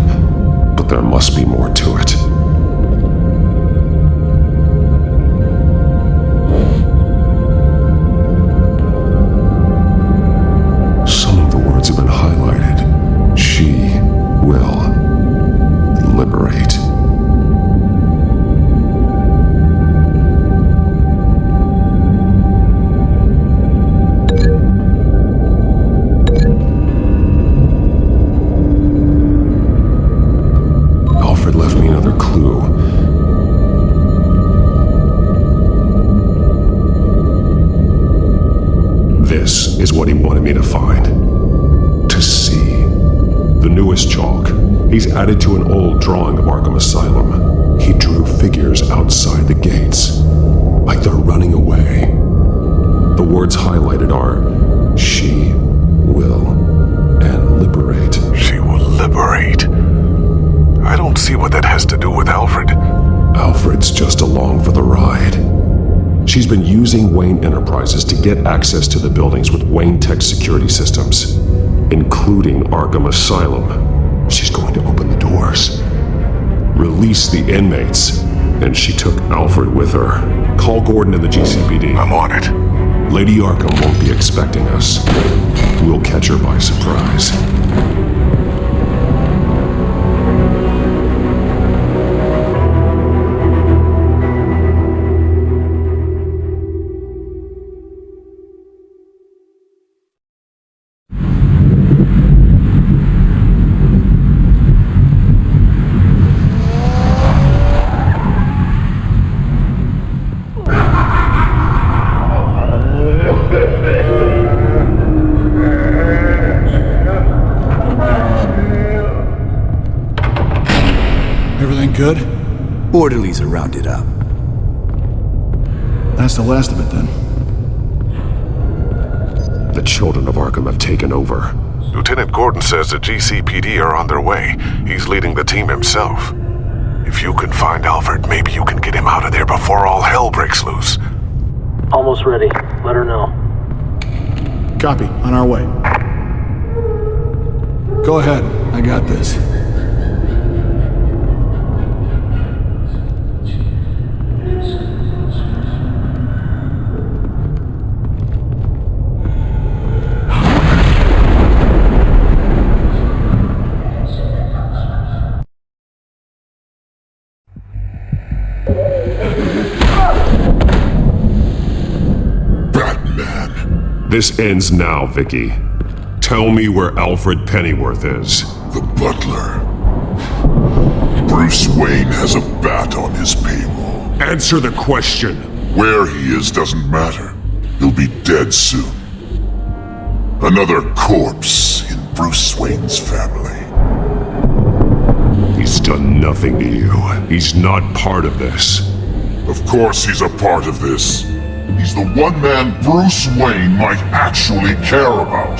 but there must be more to it. Some of the words have been highlighted. She will liberate. Alfred left me another clue. This is what he wanted me to find. To see. The newest chalk. He's added to an old drawing of Arkham Asylum. He drew figures outside the gates, like they're running away. The words highlighted are, she will, and liberate. She will liberate. I don't see what that has to do with Alfred. Alfred's just along for the ride. She's been using Wayne Enterprises to get access to the buildings with Wayne Tech security systems, including Arkham Asylum. She's going to open the doors, release the inmates, and she took Alfred with her. Call Gordon and the GCPD. I'm on it. Lady Arkham won't be expecting us. We'll catch her by surprise. Everything good? Orderlies are rounded up. That's the last of it then. The children of Arkham have taken over. Lieutenant Gordon says the GCPD are on their way. He's leading the team himself. If you can find Alfred, maybe you can get him out of there before all hell breaks loose. Almost ready. Let her know. Copy. On our way. Go ahead. I got this. This ends now, Vicky. Tell me where Alfred Pennyworth is. The butler. Bruce Wayne has a bat on his payroll. Answer the question. Where he is doesn't matter. He'll be dead soon. Another corpse in Bruce Wayne's family. He's done nothing to you. He's not part of this. Of course he's a part of this. He's the one man Bruce Wayne might actually care about.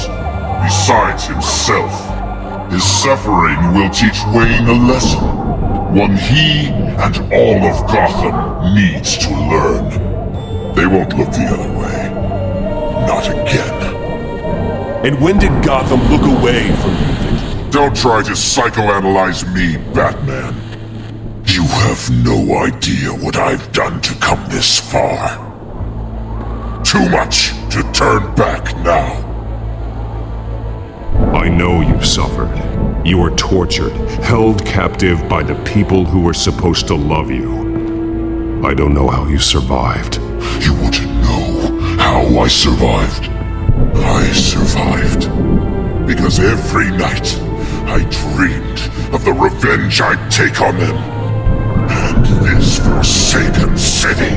Besides himself. His suffering will teach Wayne a lesson. One he and all of Gotham needs to learn. They won't look the other way. Not again. And when did Gotham look away from you, Vicky? Don't try to psychoanalyze me, Batman. You have no idea what I've done to come this far. Too much to turn back now. I know you suffered. You were tortured, held captive by the people who were supposed to love you. I don't know how you survived. You want to know how I survived? I survived because every night I dreamed of the revenge I'd take on them. And this forsaken city.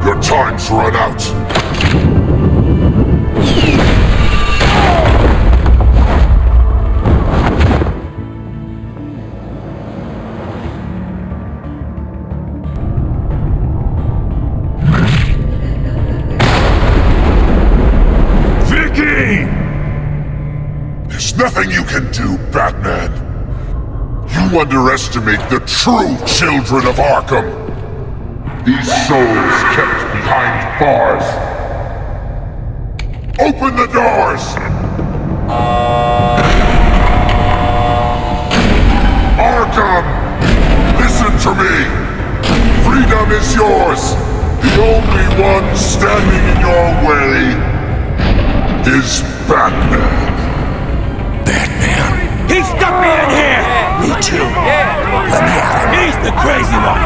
Your time's run out. Vicky! There's nothing you can do, Batman. You underestimate the true children of Arkham. These souls kept behind bars. Open the doors! yours. The only one standing in your way is Batman. He stuck me in here! Me too. Let me out. He's the crazy one.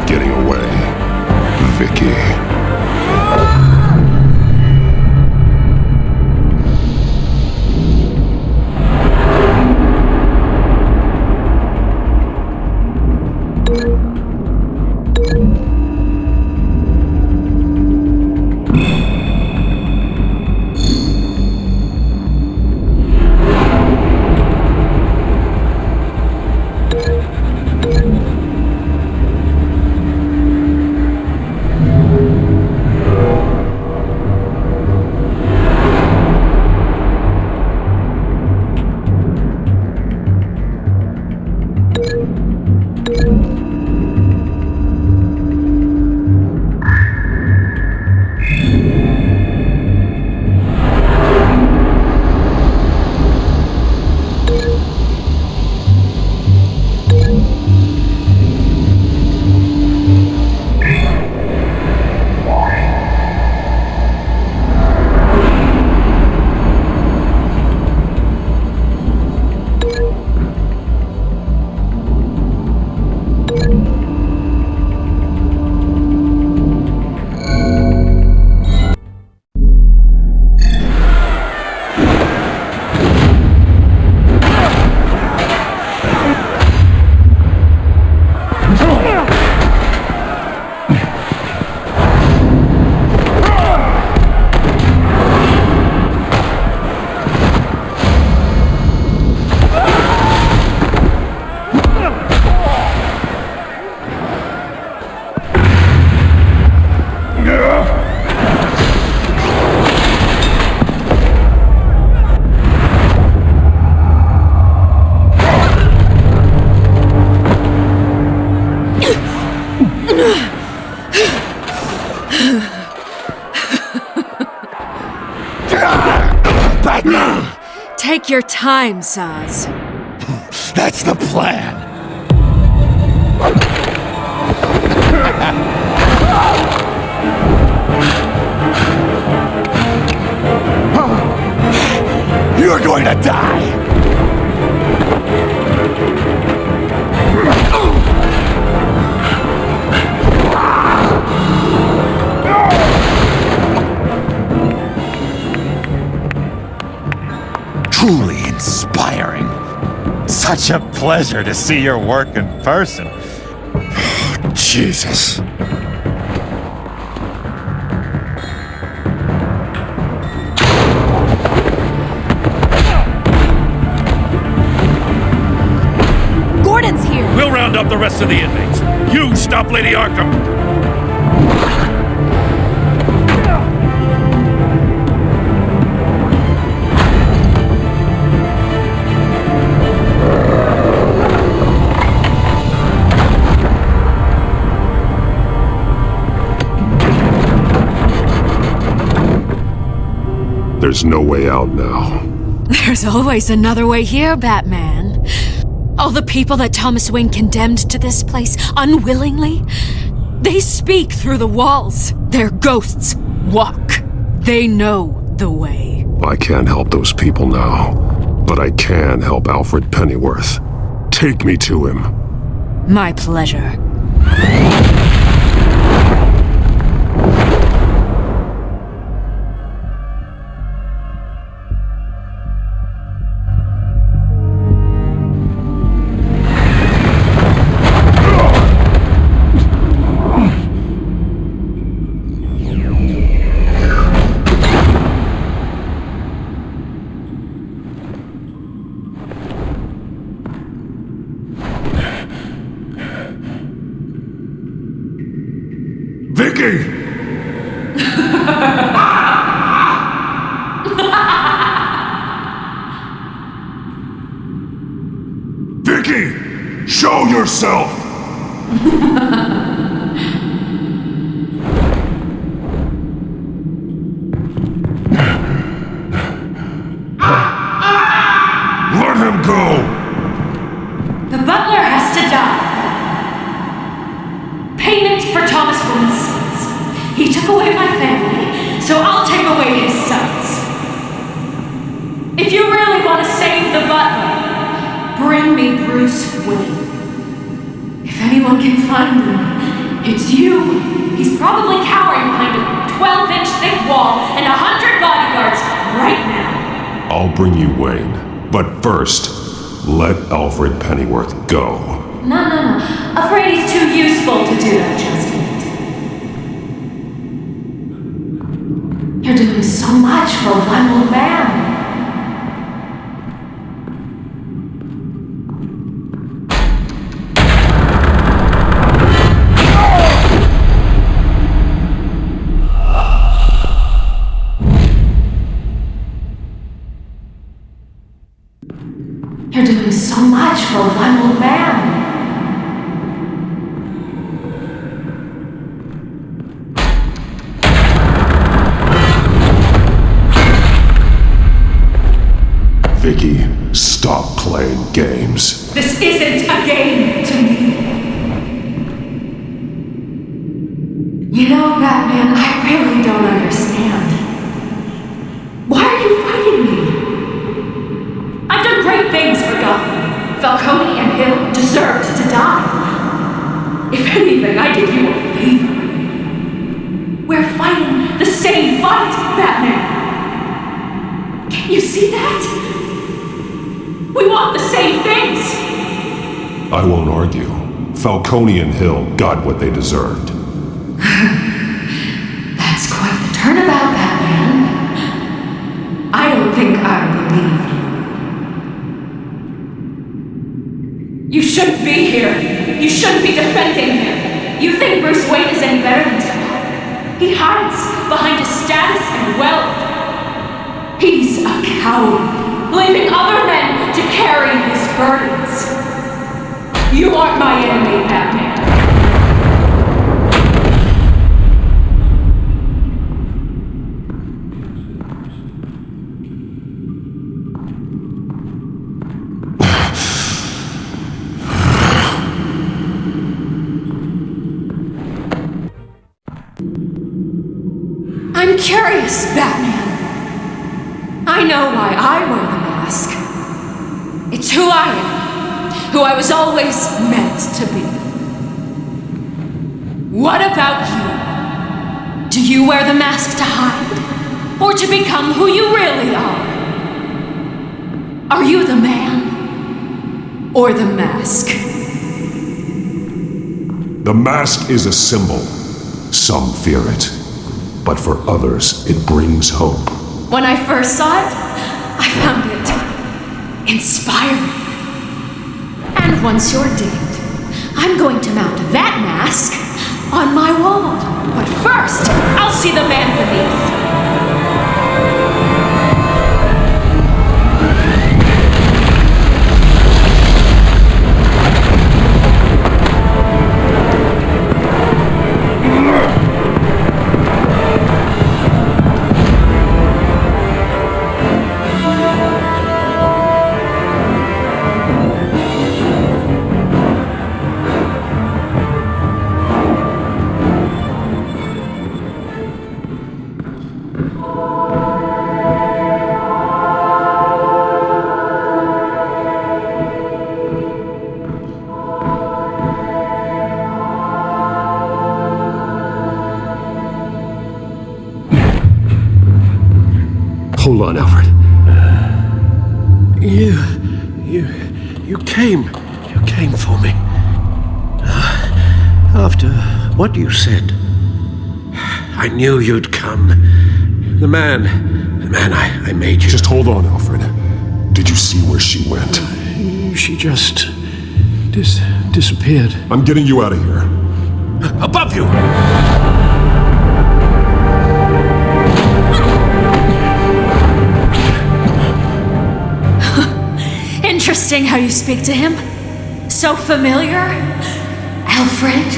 Getting away, Vicky. Take your time, Saz. That's the plan. You're going to die. Truly inspiring. Such a pleasure to see your work in person. Jesus. Gordon's here. We'll round up the rest of the inmates. You stop Lady Arkham. There's no way out now. There's always another way here, Batman. All the people that Thomas Wayne condemned to this place unwillingly, they speak through the walls. Their ghosts walk. They know the way. I can't help those people now, but I can help Alfred Pennyworth. Take me to him. My pleasure. Vicky! Vicky! Show yourself! Let him go! The butler has to die. Payment for Thomas Wayne's sins. He took away my family, so I'll take away his sons. If you really want to save the butler, bring me Bruce Wayne. If anyone can find him, it's you. He's probably cowering behind a 12-inch thick wall and 100 bodyguards right now. I'll bring you Wayne, but first, let Alfred Pennyworth go. No. Afraid he's too useful to do that just yet. You're doing so much for one old man. You're doing so much for one old man. Vicky, stop playing games. This isn't a game to me. You know, Batman, I really don't understand. Why are you fighting me? I've done great things for Gotham. Falcone and Hill deserved to die. If anything, I did you a favor. We're fighting the same fight, Batman. Can you see that? We want the same things! I won't argue. Falcone and Hill got what they deserved. That's quite the turnabout, Batman. I don't think I believe you. You shouldn't be here. You shouldn't be defending him. You think Bruce Wayne is any better than Tom? He hides behind his status and wealth. He's a coward, leaving other men to carry his burdens. You aren't my enemy, Batman. I'm curious, Batman. I know why I wear the mask. It's who I am, who I was always meant to be. What about you? Do you wear the mask to hide, or to become who you really are? Are you the man, or the mask? The mask is a symbol. Some fear it, but for others, it brings hope. When I first saw it, I found it inspiring. And once you're dead, I'm going to mount that mask on my wall. But first, I'll see the man beneath. Hold on, Alfred. You came for me. After what you said, I knew you'd come. The man I made you. Just hold on, Alfred. Did you see where she went? She just disappeared. I'm getting you out of here. Above you! Interesting how you speak to him. So familiar. Alfred.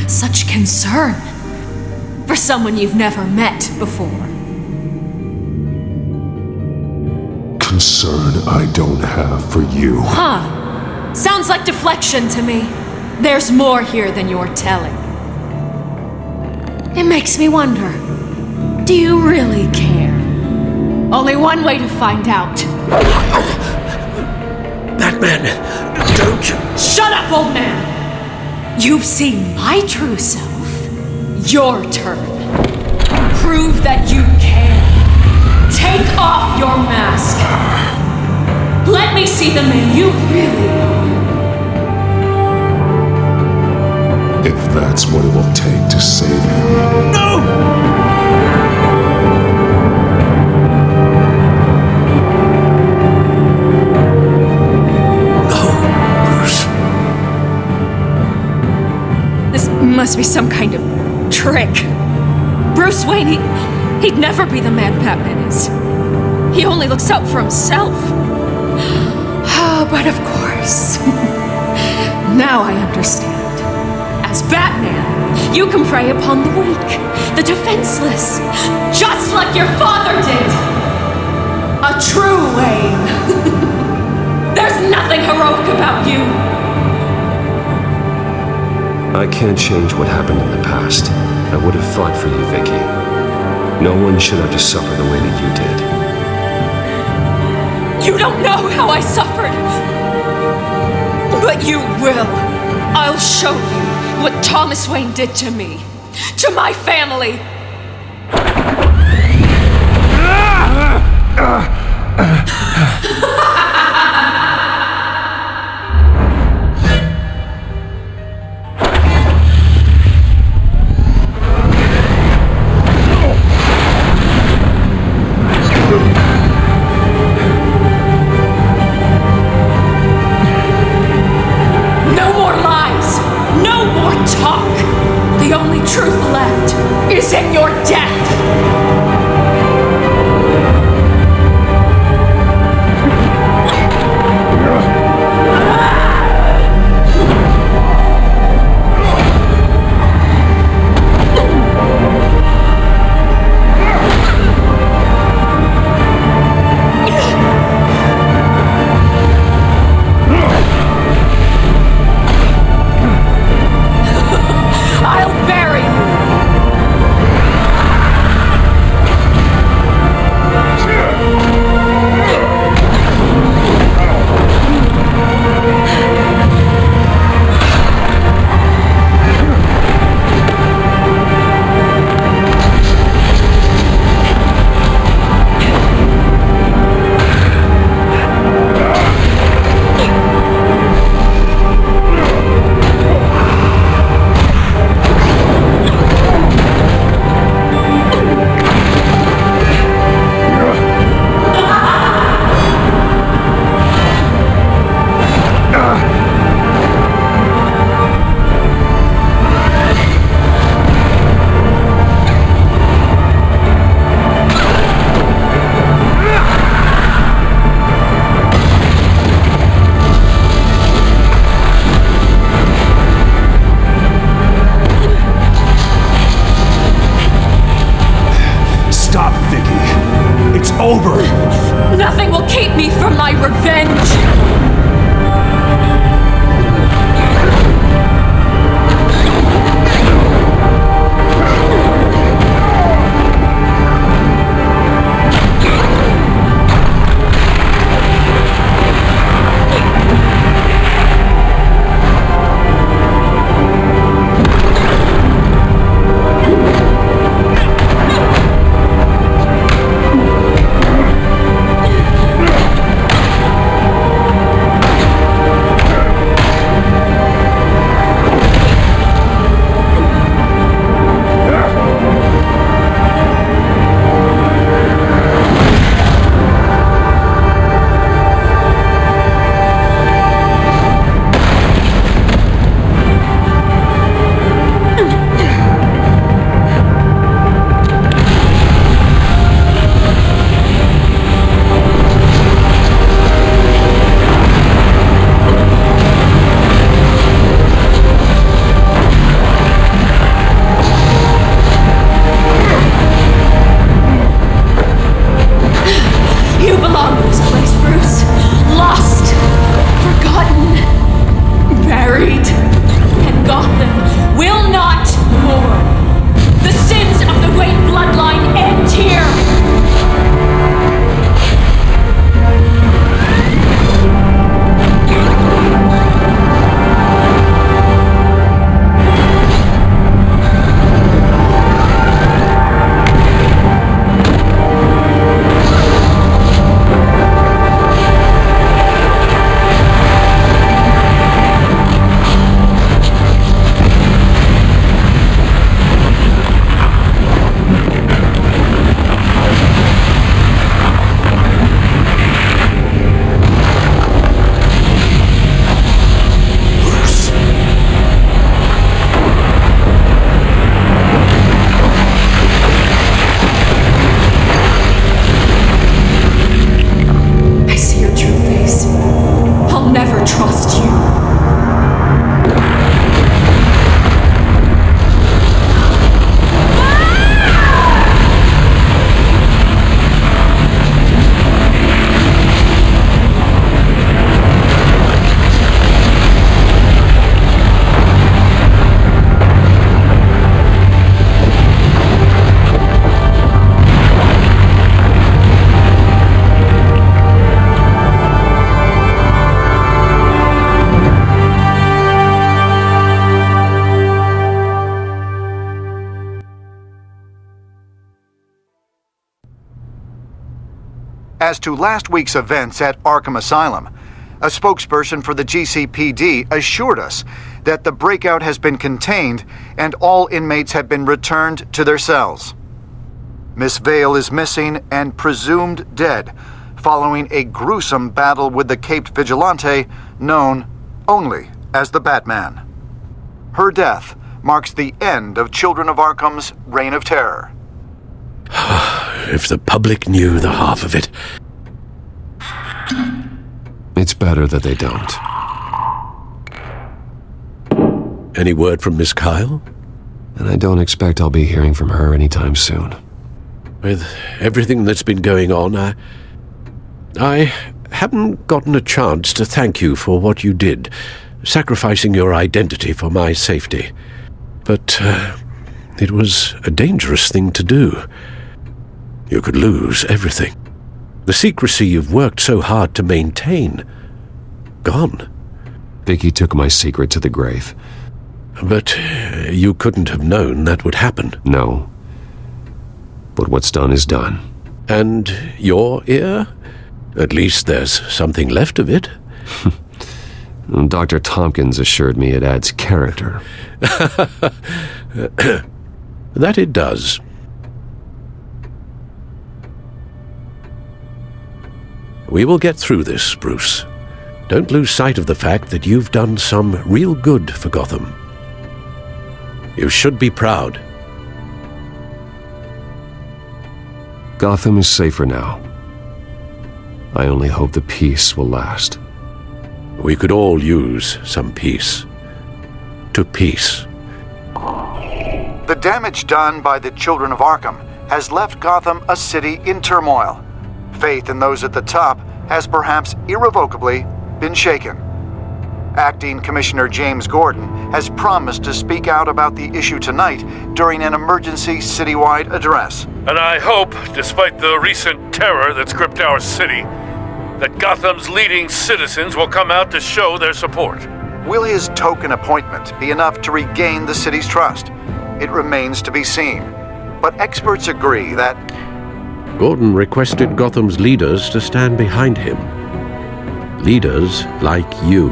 Such concern for someone you've never met before. Concern I don't have for you. Huh. Sounds like deflection to me. There's more here than you're telling. It makes me wonder, do you really care? Only one way to find out. Batman, don't you... Shut up, old man! You've seen my true self. Your turn. Prove that you care. Take off your mask. Let me see the man you really are. If that's what it will take to save him. No! Must be some kind of trick. Bruce Wayne, he'd never be the man Batman is. He only looks out for himself. But of course, now I understand. As Batman, you can prey upon the weak, the defenseless, just like your father did. A true Wayne. There's nothing heroic about you. I can't change what happened in the past. I would have fought for you, Vicky. No one should have to suffer the way that you did. You don't know how I suffered. But you will. I'll show you what Thomas Wayne did to me. To my family. Truth left is in your death. I'll bury you. As to last week's events at Arkham Asylum, a spokesperson for the GCPD assured us that the breakout has been contained and all inmates have been returned to their cells. Miss Vale is missing and presumed dead, following a gruesome battle with the caped vigilante known only as the Batman. Her death marks the end of Children of Arkham's reign of terror. If the public knew the half of it. It's better that they don't. Any word from Miss Kyle? And I don't expect I'll be hearing from her anytime soon. With everything that's been going on, I haven't gotten a chance to thank you for what you did, sacrificing your identity for my safety. But it was a dangerous thing to do. You could lose everything. The secrecy you've worked so hard to maintain. Gone. Vicky took my secret to the grave. But you couldn't have known that would happen. No. But what's done is done. And your ear? At least there's something left of it. Dr. Tompkins assured me it adds character. That it does. We will get through this, Bruce. Don't lose sight of the fact that you've done some real good for Gotham. You should be proud. Gotham is safer now. I only hope the peace will last. We could all use some peace. To peace. The damage done by the Children of Arkham has left Gotham a city in turmoil. Faith in those at the top has perhaps irrevocably been shaken. Acting Commissioner James Gordon has promised to speak out about the issue tonight during an emergency citywide address. And I hope, despite the recent terror that's gripped our city, that Gotham's leading citizens will come out to show their support. Will his token appointment be enough to regain the city's trust? It remains to be seen. But experts agree that Gordon requested Gotham's leaders to stand behind him. Leaders like you.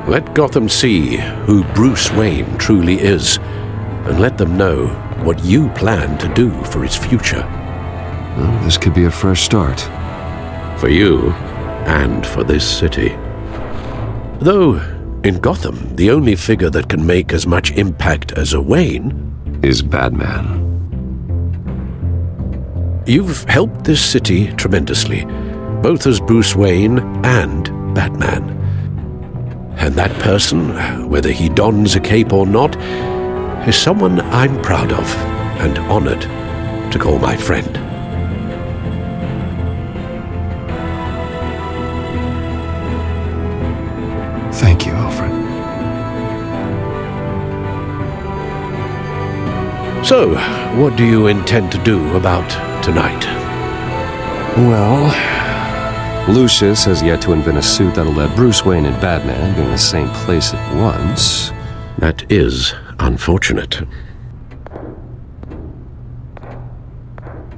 Let Gotham see who Bruce Wayne truly is, and let them know what you plan to do for his future. Well, this could be a fresh start. For you, and for this city. Though, in Gotham, the only figure that can make as much impact as a Wayne is Batman. You've helped this city tremendously, both as Bruce Wayne and Batman. And that person, whether he dons a cape or not, is someone I'm proud of and honored to call my friend. Thank you, Alfred. So, what do you intend to do about tonight? Well, Lucius has yet to invent a suit that'll let Bruce Wayne and Batman be in the same place at once. That is unfortunate.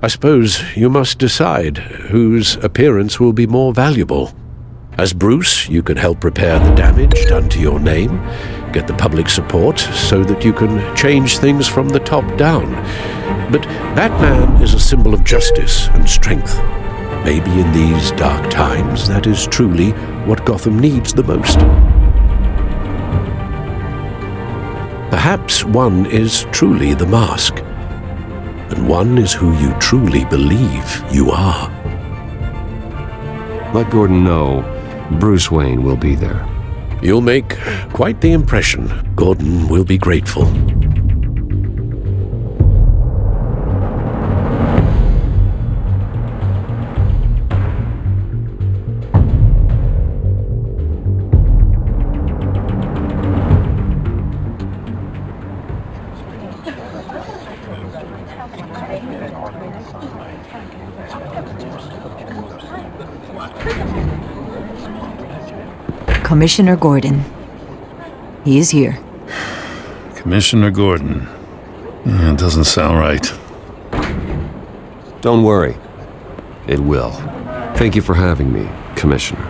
I suppose you must decide whose appearance will be more valuable. As Bruce, you can help repair the damage done to your name, get the public support so that you can change things from the top down. But Batman is a symbol of justice and strength. Maybe in these dark times, that is truly what Gotham needs the most. Perhaps one is truly the mask, and one is who you truly believe you are. Let Gordon know Bruce Wayne will be there. You'll make quite the impression. Gordon will be grateful. Commissioner Gordon. He is here. Commissioner Gordon. It doesn't sound right. Don't worry. It will. Thank you for having me, Commissioner.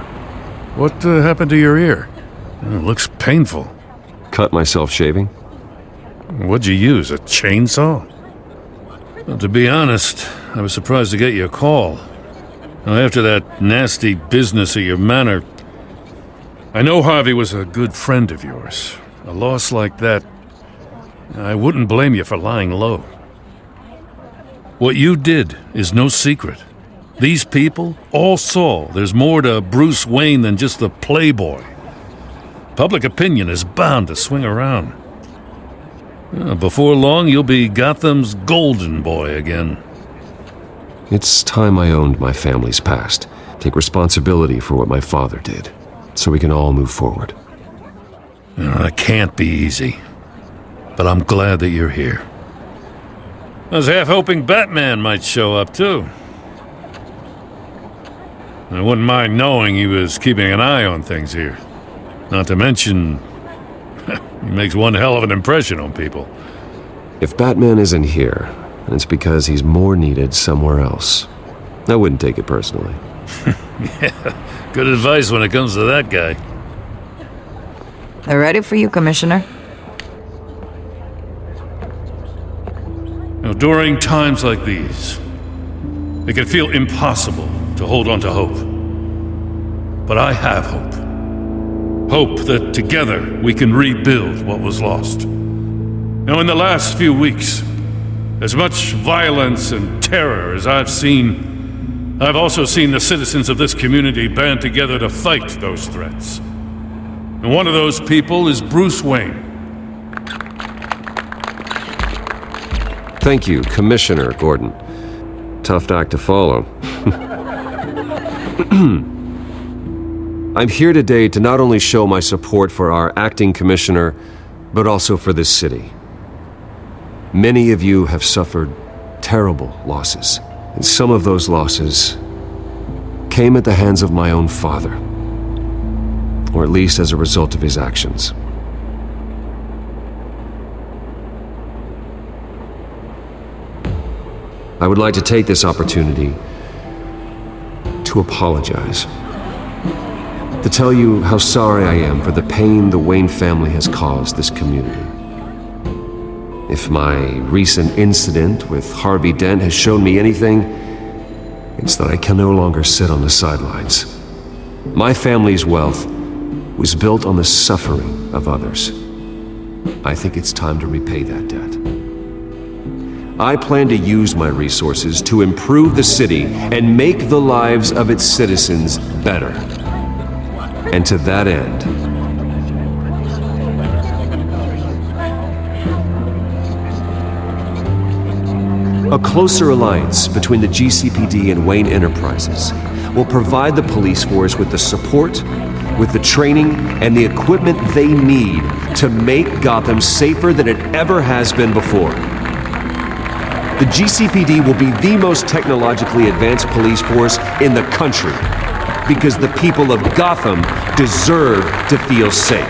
What happened to your ear? It looks painful. Cut myself shaving? What'd you use, a chainsaw? Well, to be honest, I was surprised to get your call. Now, after that nasty business at your manor, I know Harvey was a good friend of yours. A loss like that, I wouldn't blame you for lying low. What you did is no secret. These people all saw there's more to Bruce Wayne than just the playboy. Public opinion is bound to swing around. Before long, you'll be Gotham's golden boy again. It's time I owned my family's past, take responsibility for what my father did, so we can all move forward. It can't be easy, but I'm glad that you're here. I was half hoping Batman might show up, too. I wouldn't mind knowing he was keeping an eye on things here. Not to mention, he makes one hell of an impression on people. If Batman isn't here, it's because he's more needed somewhere else. I wouldn't take it personally. Yeah, good advice when it comes to that guy. They're ready for you, Commissioner. During times like these, it can feel impossible to hold on to hope. But I have hope. Hope that together we can rebuild what was lost. Now, in the last few weeks, as much violence and terror as I've seen, I've also seen the citizens of this community band together to fight those threats. And one of those people is Bruce Wayne. Thank you, Commissioner Gordon. Tough act to follow. I'm here today to not only show my support for our acting commissioner, but also for this city. Many of you have suffered terrible losses, and some of those losses came at the hands of my own father, or at least as a result of his actions. I would like to take this opportunity to apologize. To tell you how sorry I am for the pain the Wayne family has caused this community. If my recent incident with Harvey Dent has shown me anything, it's that I can no longer sit on the sidelines. My family's wealth was built on the suffering of others. I think it's time to repay that debt. I plan to use my resources to improve the city and make the lives of its citizens better. And to that end, a closer alliance between the GCPD and Wayne Enterprises will provide the police force with the support, with the training, and the equipment they need to make Gotham safer than it ever has been before. The GCPD will be the most technologically advanced police force in the country, because the people of Gotham deserve to feel safe.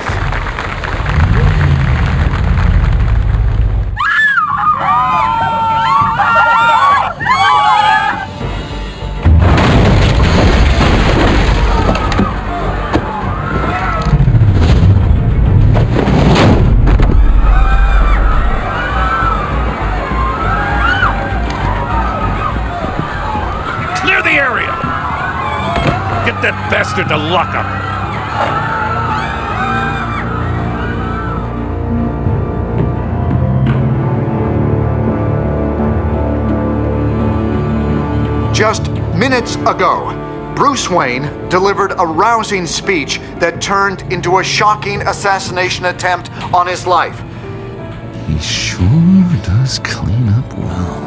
Clear the area! Get that bastard to lock up! Just minutes ago, Bruce Wayne delivered a rousing speech that turned into a shocking assassination attempt on his life. He sure does clean up well.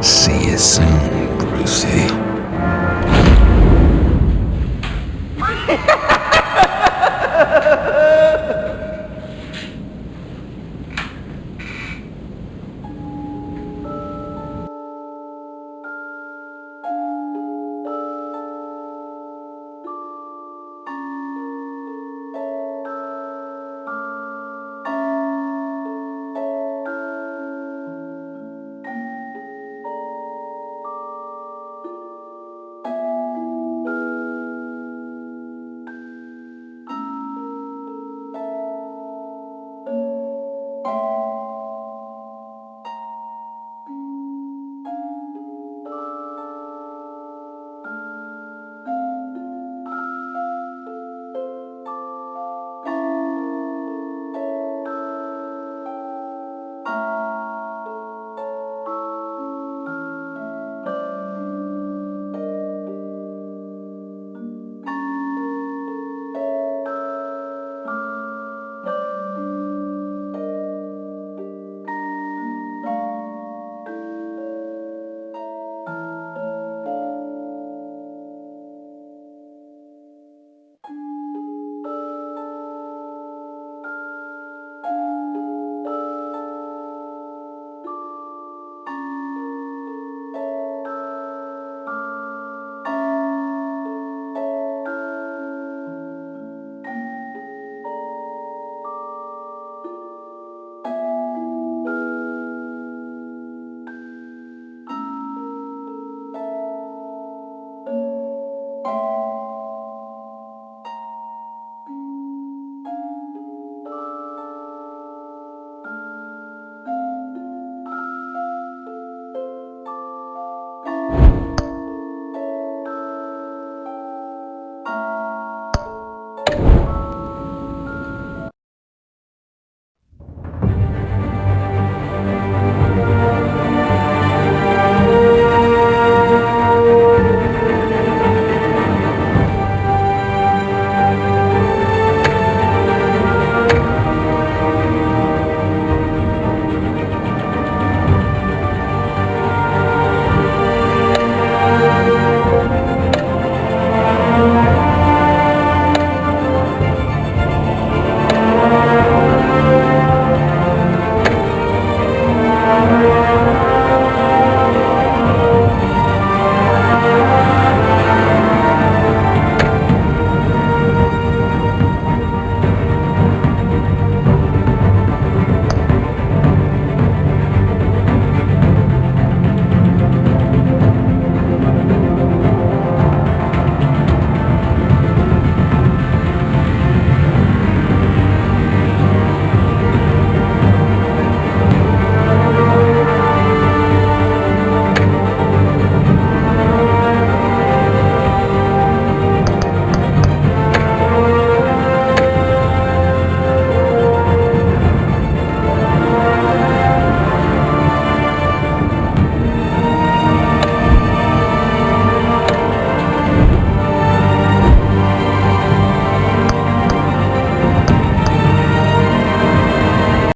See you soon, Brucey.